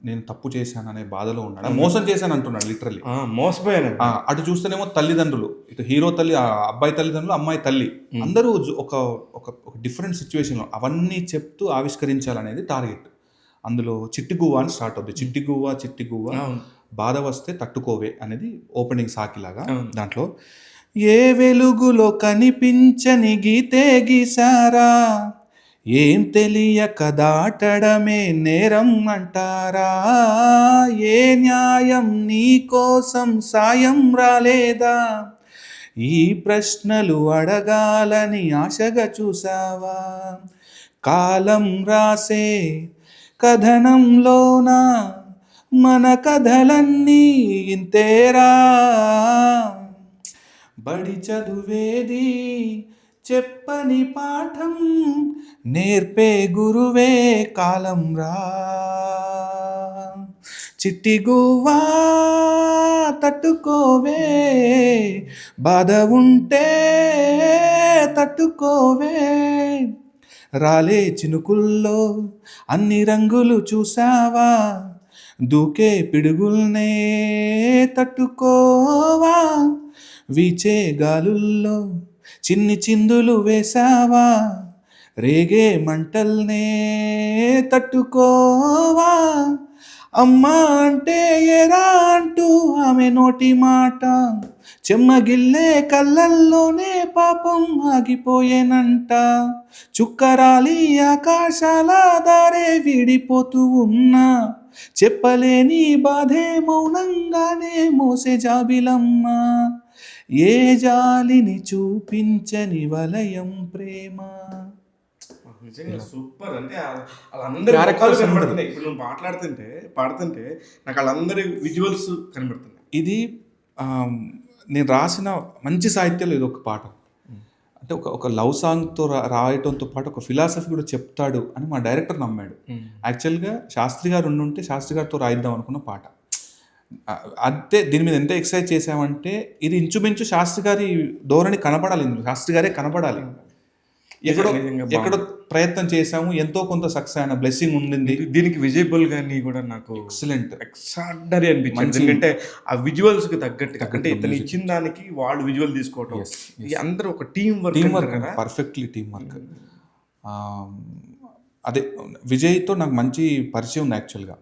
నేను తప్పు చేశాను అనే బాధలో ఉన్నాడు, మోసం చేశాను అంటున్నాడు లిటరల్లీ, మోసపోయాను. అటు చూస్తేనేమో తల్లిదండ్రులు, ఇటు హీరో తల్లి, అబ్బాయి తల్లిదండ్రులు, అమ్మాయి తల్లి, అందరూ ఒక డిఫరెంట్ సిచ్యువేషన్లో అవన్నీ చెప్తూ ఆవిష్కరించాలనేది టార్గెట్. అందులో చిట్టి గువ్వ అని స్టార్ట్ అవుతుంది. చిట్టి గువ్వ బాధ వస్తే తట్టుకోవే అనేది ఓపెనింగ్ సాకిలాగా. దాంట్లో ఏ వెలుగులో కనిపించని గీతే గీసారా, ఏం తెలియక దాటడమే నేరం అంటారా, ఏ న్యాయం నీ కోసం సాయం రాలేదా, ఈ ప్రశ్నలు అడగాలని ఆశగా చూసావా, కాలం రాసే కథనంలోన మన కథలన్నీ ఇంతేరా, బడి చదువేది చెప్పని పాఠం నేర్పే గురువే కాలం రా, చిట్టి గువ్వా తట్టుకోవే బాధ ఉంటే తట్టుకోవే, రాలే చినుకుల్లో అన్ని రంగులు చూసావా, దూకే పిడుగుల్నే తట్టుకోవా, వీచే గాలుల్లో చిన్ని చిందులు వేసావా, రేగే మంటల్నే తట్టుకోవా, అమ్మా అంటే ఎరా అంటూ ఆమె నోటి మాట చెమ్మగిల్లే కళ్ళల్లోనే పాపం ఆగిపోయేనంట, చుక్కరాలి ఆకాశాల దారే విడిపోతూ ఉన్నా చెప్పలేని బాధే మౌనంగానే మోసే జాబిలమ్మ, ఏ జాలిని చూపించని వలయం ప్రేమ. సూపర్. అంటే వాళ్ళందరూ కనబడుతున్నాయి. ఇప్పుడు నువ్వు పాడుతుంటే నాకు వాళ్ళందరి విజువల్స్ కనబడుతున్నాయి. ఇది నేను రాసిన మంచి సాహిత్యంలో ఇది ఒక పాట. అంటే ఒక లవ్ సాంగ్తో రాయటంతో పాటు ఒక ఫిలాసఫీ కూడా చెప్తాడు అని మా డైరెక్టర్ నమ్మాడు. యాక్చువల్గా శాస్త్రి గారు ఉండుంటే శాస్త్రి గారితో రాయిద్దాం అనుకున్న పాట. అంతే దీని మీద ఎంత ఎక్సైజ్ చేసామంటే ఇది ఇంచుమించు శాస్త్రి గారి ధోరణి కనపడాలి, ఇందులో శాస్త్రి గారే కనపడాలి. ఎక్కడో ప్రయత్నం చేసాము, ఎంతో కొంత సక్సెస్ అయిన బ్లెస్సింగ్ ఉండింది. దీనికి విజయబుల్ గానీ కూడా నాకు ఎక్స్ట్రాడినరీ అనిపించింది. ఎందుకంటే ఆ విజువల్స్ కి తగ్గట్టు అంటే ఇతను ఇచ్చిన దానికి వాళ్ళు విజువల్ తీసుకోవటం, అందరూ ఒక team work, perfectly team work. అదే విజయ్తో నాకు మంచి పరిచయం ఉంది యాక్చువల్గా.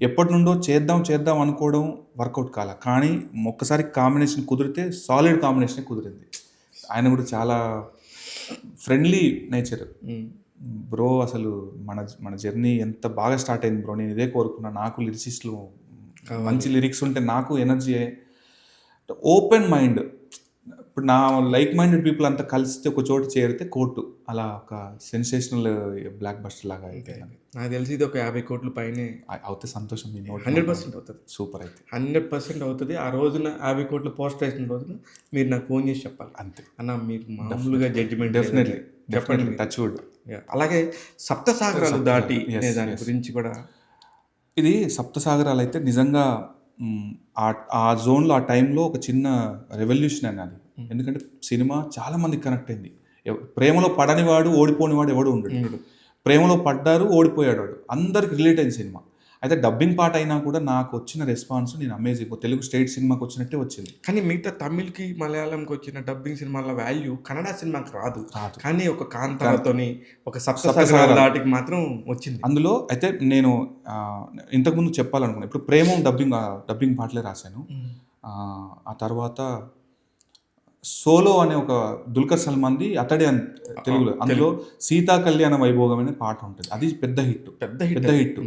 ఎప్పటి నుండో చేద్దాం అనుకోవడం వర్కౌట్ కాల, కానీ ఒక్కసారి కాంబినేషన్ కుదిరితే సాలిడ్ కాంబినేషన్ కుదిరింది. ఆయన కూడా చాలా ఫ్రెండ్లీ నేచర్ బ్రో. అసలు మన జర్నీ ఎంత బాగా స్టార్ట్ అయింది బ్రో, నేను ఇదే కోరుకున్నా. నాకు లిరిసిస్టులు మంచి లిరిక్స్ ఉంటే నాకు ఎనర్జీ, ఓపెన్ మైండ్. ఇప్పుడు నా లైక్ మైండెడ్ పీపుల్ అంతా కలిస్తే ఒక చోటు చేరితే కోర్టు అలా ఒక సెన్సేషనల్ బ్లాక్ బస్టర్ లాగా అయితే నాకు తెలిసి ఇది ఒక 50 కోట్ల పైనే అవుతే సంతోషం. 100% అవుతుంది. సూపర్ అయితే 100% అవుతుంది. ఆ రోజున 50 కోట్ల పోస్ట్ వేసిన రోజున మీరు నాకు ఫోన్ చేసి చెప్పాలి అంతే అన్న, మీరు మామూలుగా జడ్జిమెంట్ డెఫినెట్లీ చెప్పండి. Touch wood. అలాగే సప్తసాగరాలు దాటి దాని గురించి కూడా, ఇది సప్తసాగరాలు అయితే నిజంగా ఆ జోన్లో ఆ టైంలో ఒక చిన్న రెవల్యూషన్ అన్నది. ఎందుకంటే సినిమా చాలా మందికి కనెక్ట్ అయింది. ప్రేమలో పడనివాడు ఓడిపోనివాడు ఎవడు ఉండడు. ప్రేమలో పడ్డారు, ఓడిపోయాడు వాడు. అందరికి రిలేట్ అయిన సినిమా. అయితే డబ్బింగ్ పాట అయినా కూడా నాకు వచ్చిన రెస్పాన్స్ నేను అమేజింగ్. తెలుగు స్టేట్ సినిమాకి వచ్చినట్టే వచ్చింది. కానీ మిగతా తమిళ్‌కి, మలయాళంకి వచ్చిన డబ్బింగ్ సినిమాల వాల్యూ కన్నడ సినిమాకి రాదు. రాదు. కానీ ఒక కాంతారతోని, ఒక సప్తసాగరాల సప్తసాగరాలు. దాటికి మాత్రం వచ్చింది. అందులో అయితే నేను ఇంతకుముందు చెప్పాలనుకున్నా. ఇప్పుడు ప్రేమం డబ్బింగ్ పాటలే రాశాను. ఆ తర్వాత సోలో అనే ఒక దుల్కర్ సల్మాన్ది అతడే అని తెలుగులో. అందులో సీతా కళ్యాణ వైభోగం అనే పాట ఉంటుంది. అది పెద్ద హిట్. పెద్ద హిట్.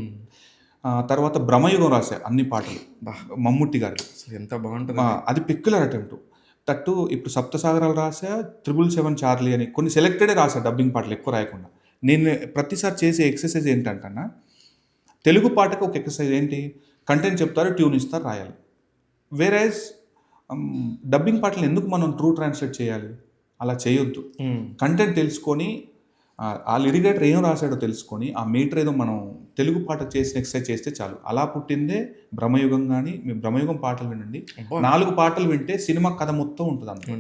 తర్వాత భ్రమయుగం రాశా అన్ని పాటలు మమ్ముట్టి గారి. అసలు ఎంత బాగుంటుంది. అది పెక్యులర్ అటెంప్ట్. తట్టు ఇప్పుడు సప్తసాగరాలు రాసా, 777 చార్లీ అని కొన్ని సెలెక్టెడే రాసా డబ్బింగ్ పాటలు ఎక్కువ రాయకుండా. నేను ప్రతిసారి చేసే ఎక్సర్సైజ్ ఏంటంటన్నా, తెలుగు పాటకు ఒక ఎక్సర్సైజ్ ఏంటి, కంటెంట్ చెప్తారు, ట్యూన్ ఇస్తారు, రాయాలి. వేరేజ్ డబ్బింగ్ పాటలు ఎందుకు మనం ట్రూ ట్రాన్స్లేట్ చేయాలి? అలా చేయొద్దు. కంటెంట్ తెలుసుకొని ఆ లిరిగేటర్ ఏం రాశాడో తెలుసుకొని ఆ మీటర్ ఏదో మనం తెలుగు పాట చేసిన ఎక్సర్సైజ్ చేస్తే చాలు. అలా పుట్టిందే భ్రమయుగం. కానీ మీ భ్రమయుగం పాటలు వినండి, 4 పాటలు వింటే సినిమా కథ మొత్తం ఉంటుంది అందులో.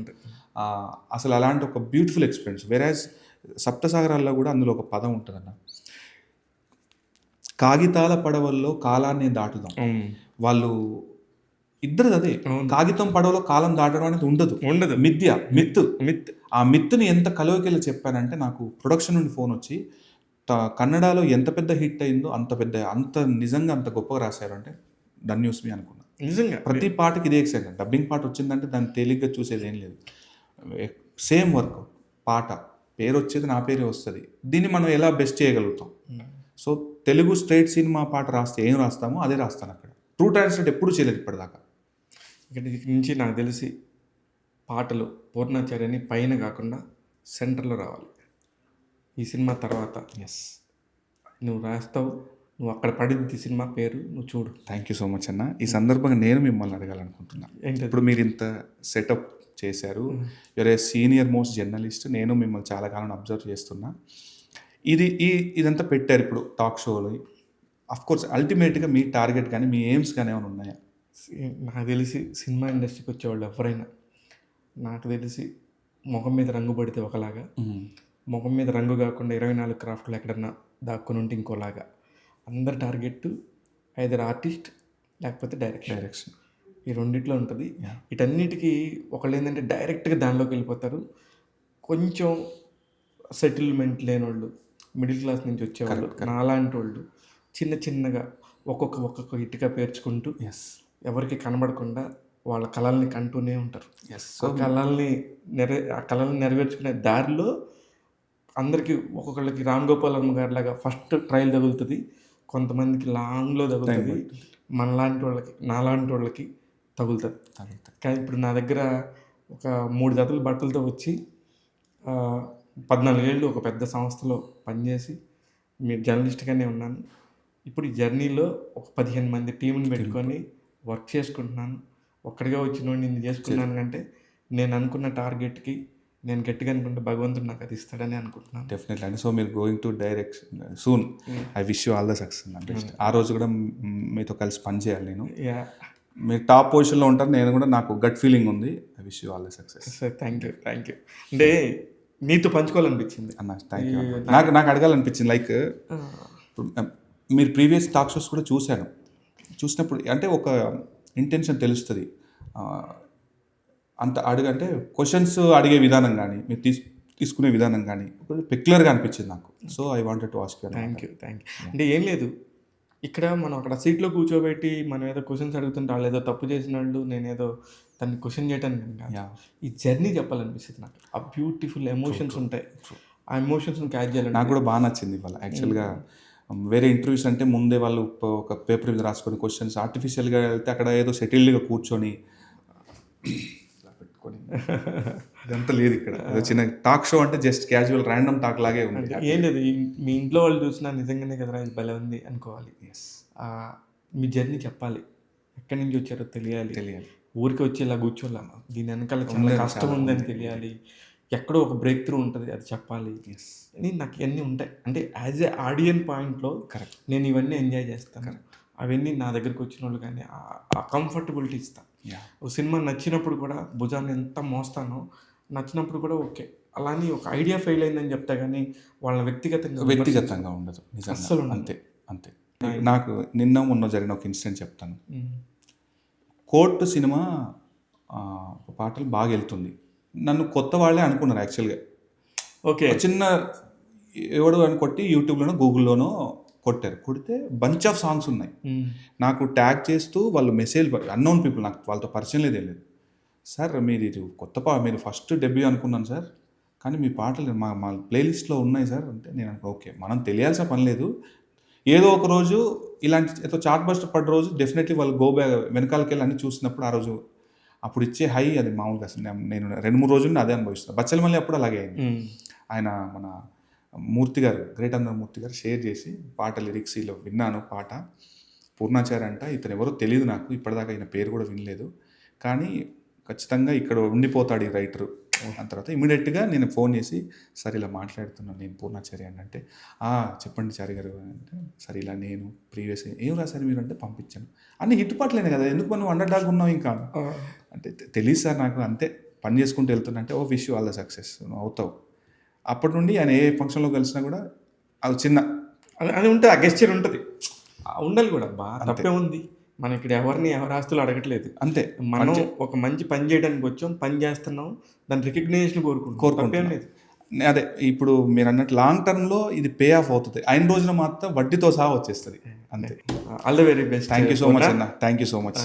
అసలు అలాంటి ఒక బ్యూటిఫుల్ ఎక్స్పీరియన్స్. వేరేజ్ సప్తసాగరాల్లో కూడా అందులో ఒక పదం ఉంటుందన్న, కాగితాల పడవల్లో కాలాన్ని దాటుదాం. వాళ్ళు ఇద్దరు అదే, కాగితం పడవలో కాలం దాటడం అనేది ఉండదు. మిత్. ఆ మిత్తుని ఎంత కలవకెళ్ళి చెప్పానంటే, నాకు ప్రొడక్షన్ నుండి ఫోన్ వచ్చి కన్నడలో ఎంత పెద్ద హిట్ అయిందో అంత నిజంగా అంత గొప్పగా రాశారు అంటే ధన్యూస్ మీ అనుకున్నా. నిజంగా ప్రతి పాటకి ఇదే ఎక్సైట్మెంట్. డబ్బింగ్ పాట వచ్చిందంటే దాన్ని తేలిగ్గా చూసేది ఏం లేదు. సేమ్ వర్క్, పాట పేరు వచ్చేది నా పేరే వస్తుంది. దీన్ని మనం ఎలా బెస్ట్ చేయగలుగుతాం? సో తెలుగు స్ట్రైట్ సినిమా పాట రాస్తే ఏం రాస్తామో అదే రాస్తాను అక్కడ. ట్రూ ట్రాన్స్లేట్ ఎప్పుడు చేయలేదు ఇప్పటిదాకా. ఇక్కడ నుంచి నాకు తెలిసి పాటలు పూర్ణాచార్యని పైన కాకుండా సెంటర్లో రావాలి ఈ సినిమా తర్వాత. నువ్వు రాస్తావు, నువ్వు అక్కడ పడింది సినిమా పేరు, నువ్వు చూడు. థ్యాంక్ యూ సో మచ్ అన్న. ఈ సందర్భంగా నేను మిమ్మల్ని అడగాలనుకుంటున్నాను. ఇప్పుడు మీరు ఇంత సెటప్ చేశారు, you're a senior most journalist. నేను మిమ్మల్ని చాలా కాలం అబ్జర్వ్ చేస్తున్నా. ఇదంతా పెట్టారు ఇప్పుడు టాక్ షోలు. అఫ్కోర్స్ అల్టిమేట్గా మీ టార్గెట్ కానీ మీ ఎయిమ్స్ కానీ ఏమైనా ఉన్నాయా? నాకు తెలిసి సినిమా ఇండస్ట్రీకి వచ్చేవాళ్ళు ఎవరైనా నాకు తెలిసి ముఖం మీద రంగు పడితే ఒకలాగా, ముఖం మీద రంగు కాకుండా 24 క్రాఫ్ట్లు ఎక్కడన్నా దాక్కుని ఉంటే ఇంకోలాగా. అందరి టార్గెట్ ఐదర్ ఆర్టిస్ట్ లేకపోతే డైరెక్షన్. ఈ రెండిట్లో ఉంటుంది. వీటన్నిటికీ ఒకళ్ళు ఏంటంటే డైరెక్ట్గా దానిలోకి వెళ్ళిపోతారు. కొంచెం సెటిల్మెంట్ లేని వాళ్ళు, మిడిల్ క్లాస్ నుంచి వచ్చేవాళ్ళు, నాలాంటి వాళ్ళు చిన్నగా ఒక్కొక్క ఇటుక పేర్చుకుంటూ ఎవరికి కనబడకుండా వాళ్ళ కళల్ని కంటూనే ఉంటారు. ఆ కళల్ని నెరవేర్చుకునే దారిలో అందరికీ ఒక్కొక్కళ్ళకి రామ్ గోపాల్ వర్మ గారి లాగా ఫస్ట్ ట్రయల్ తగులుతుంది, కొంతమందికి లాంగ్లో తగులుతుంది, నాలాంటి వాళ్ళకి తగులుతుంది. కానీ ఇప్పుడు నా దగ్గర ఒక 3 జతల బట్టలతో వచ్చి 14 ఏళ్ళు ఒక పెద్ద సంస్థలో పనిచేసి జర్నలిస్ట్గానే ఉన్నాను. ఇప్పుడు ఈ జర్నీలో ఒక 15 మంది టీంని పెట్టుకొని వర్క్ చేసుకుంటున్నాను. ఒక్కడిగా వచ్చినోడిని నేను చేసుకున్నాను అంటే నేను అనుకున్న టార్గెట్కి నేను గట్టిగా అనుకుంటే భగవంతుడు నాకు అది ఇస్తాడని అనుకుంటున్నాను. డెఫినెట్లీ అండి. సో మీరు going to direction soon. I wish you all the success అండి. ఆ రోజు కూడా మీతో కలిసి పనిచేయాలి నేను. మీరు టాప్ పొజిషన్లో ఉంటారు, నేను కూడా నాకు గట్ ఫీలింగ్ ఉంది. I wish you all the success. Sir thank you. అంటే నీతో పంచుకోవాలనిపించింది అన్న. Thank you. నాకు అడగాలనిపించింది. లైక్ మీరు ప్రీవియస్ టాక్ షోస్ కూడా చూసినప్పుడు అంటే ఒక ఇంటెన్షన్ తెలుస్తుంది. అంత అంటే క్వశ్చన్స్ అడిగే విధానం కానీ మీరు తీసుకునే విధానం కానీ కొంచెం పెక్యులర్గా అనిపించింది నాకు. So I wanted to ask you. Thank you. అంటే ఏం లేదు, ఇక్కడ మనం అక్కడ సీట్లో కూర్చోబెట్టి మనం ఏదో క్వశ్చన్స్ అడుగుతుంటే వాళ్ళు ఏదో తప్పు చేసిన వాళ్ళు నేనేదో దాన్ని క్వశ్చన్ చేయడానికి కాదు, ఈ జర్నీ చెప్పాలనిపిస్తుంది నాకు. ఆ బ్యూటిఫుల్ ఎమోషన్స్ ఉంటాయి, ఆ ఎమోషన్స్ని క్యాచ్ చేయాలి. నాకు కూడా బాగా నచ్చింది ఇవాళ. యాక్చువల్గా వేరే ఇంటర్వ్యూస్ అంటే ముందే వాళ్ళు ఒక పేపర్ మీద రాసుకొని క్వశ్చన్స్, ఆర్టిఫిషియల్గా వెళ్తే అక్కడ ఏదో సెటిల్డ్గా కూర్చొని పెట్టుకొని ఇదంతా లేదు. ఇక్కడ చిన్న టాక్ షో అంటే జస్ట్ క్యాజువల్ ర్యాండమ్ టాక్ లాగే ఉంది. ఏం లేదు, మీ ఇంట్లో వాళ్ళు చూసినా నిజంగానే కదరా ఇది భలే ఉంది అనుకోవాలి. మీ జర్నీ చెప్పాలి, ఎక్కడి నుంచి వచ్చారో తెలియాలి. ఊరికి వచ్చి ఇలా కూర్చోలేమ, దీని వెనకాల చాలా కష్టం ఉందని తెలియాలి, ఎక్కడో ఒక బ్రేక్ త్రూ ఉంటుంది అది చెప్పాలి. నాకు ఇవన్నీ ఉంటాయి. అంటే యాజ్ ఏ ఆడియన్ పాయింట్లో నేను ఇవన్నీ ఎంజాయ్ చేస్తాను. అవన్నీ నా దగ్గరికి వచ్చిన వాళ్ళు కానీ ఆ కంఫర్టబిలిటీ ఇస్తాను. ఒక సినిమా నచ్చినప్పుడు కూడా భుజాన్ని ఎంత మోస్తానో, నచ్చినప్పుడు కూడా ఓకే అలాని ఒక ఐడియా ఫెయిల్ అయిందని చెప్తా కానీ వాళ్ళ వ్యక్తిగతంగా వ్యక్తిగతంగా ఉండదు నిజంగా. అస్సలు ఉండదు. అంతే అంతే. నాకు నిన్న మొన్న జరిగిన ఒక ఇన్సిడెంట్ చెప్తాను. ఉమ్. కోర్టు సినిమా పాటలు బాగా వెళ్తుంది. నన్ను కొత్త వాళ్ళే అనుకున్నారు యాక్చువల్గా. ఓకే. చిన్న ఎవడు అని కొట్టి యూట్యూబ్లోనో గూగుల్లోనో కొట్టారు. కొడితే బంచ్ ఆఫ్ సాంగ్స్ ఉన్నాయి. ఉమ్. నాకు ట్యాగ్ చేస్తూ వాళ్ళు మెసేజ్, అన్నోన్ పీపుల్, నాకు వాళ్ళతో పరిచయం లేదు, ఏం లేదు. సార్ మీరు ఇది మీరు ఫస్ట్ డెబ్యూ అనుకున్నాను సార్, కానీ మీ పాటలు మా ప్లేలిస్ట్లో ఉన్నాయి సార్ అంటే, నేను ఓకే మనం తెలియాల్సిన పని లేదు, ఏదో ఒక రోజు ఇలాంటి ఏదో చాట్ బస్టర్ పడ్డ రోజు డెఫినెట్లీ వాళ్ళు వెనకాలకి వెళ్ళి అన్ని చూసినప్పుడు ఆ రోజు అప్పుడు ఇచ్చే హై అది మామూలుగా అసలు నేను 2-3 రోజులు అదే అనుభవిస్తాను. బచ్చల మళ్ళీ అప్పుడు అలాగే అయింది. ఆయన మన మూర్తి గారు, గ్రేట్ అందర్ మూర్తి గారు షేర్ చేసి పాట లిరిక్స్ ఇలా విన్నాను. పాట పూర్ణాచారి అంట, ఇతను ఎవరో తెలియదు నాకు, ఇప్పటిదాకా ఈయన పేరు కూడా వినలేదు, కానీ ఖచ్చితంగా ఇక్కడ ఉండిపోతాడు ఈ రైటరు. దాని తర్వాత ఇమీడియట్గా నేను ఫోన్ చేసి సార్ ఇలా మాట్లాడుతున్నాను నేను పూర్ణాచారి అని అంటే, చెప్పండి చారి గారు అంటే, సరే ఇలా నేను ప్రీవియస్ ఏం రాశారు మీరు అంటే పంపించాను. అన్ని హిట్ పాటలేనే కదా, ఎందుకు మనం అండర్డాగ్ ఉన్నావు ఇంకా అంటే, తెలియదు సార్ నాకు, అంతే పని చేసుకుంటూ వెళ్తున్నా అంటే, wish you all the success, నువ్వు అవుతావు. అప్పటి నుండి ఆయన ఏ ఫంక్షన్లో కలిసినా కూడా అది చిన్న అది ఉంటుంది, ఆ గెస్చర్ ఉంటుంది, ఉండాలి కూడా. తప్పే ఉంది, మనం ఇక్కడ ఎవరిని ఎవరి ఆస్తులు అడగట్లేదు. అంతే, మనం ఒక మంచి పని చేయడానికి వచ్చాం, పని చేస్తున్నాం, దాని రికగ్నేషన్ కోరుకుంటాం. లేదు అదే ఇప్పుడు మీరు అన్నట్టు లాంగ్ టర్మ్లో ఇది పే ఆఫ్ అవుతుంది, అయిన రోజున మాత్రం వడ్డీతో సహా వచ్చేస్తుంది. అంతే. All the very best. Thank you so much అన్న, థ్యాంక్ యూ సో మచ్.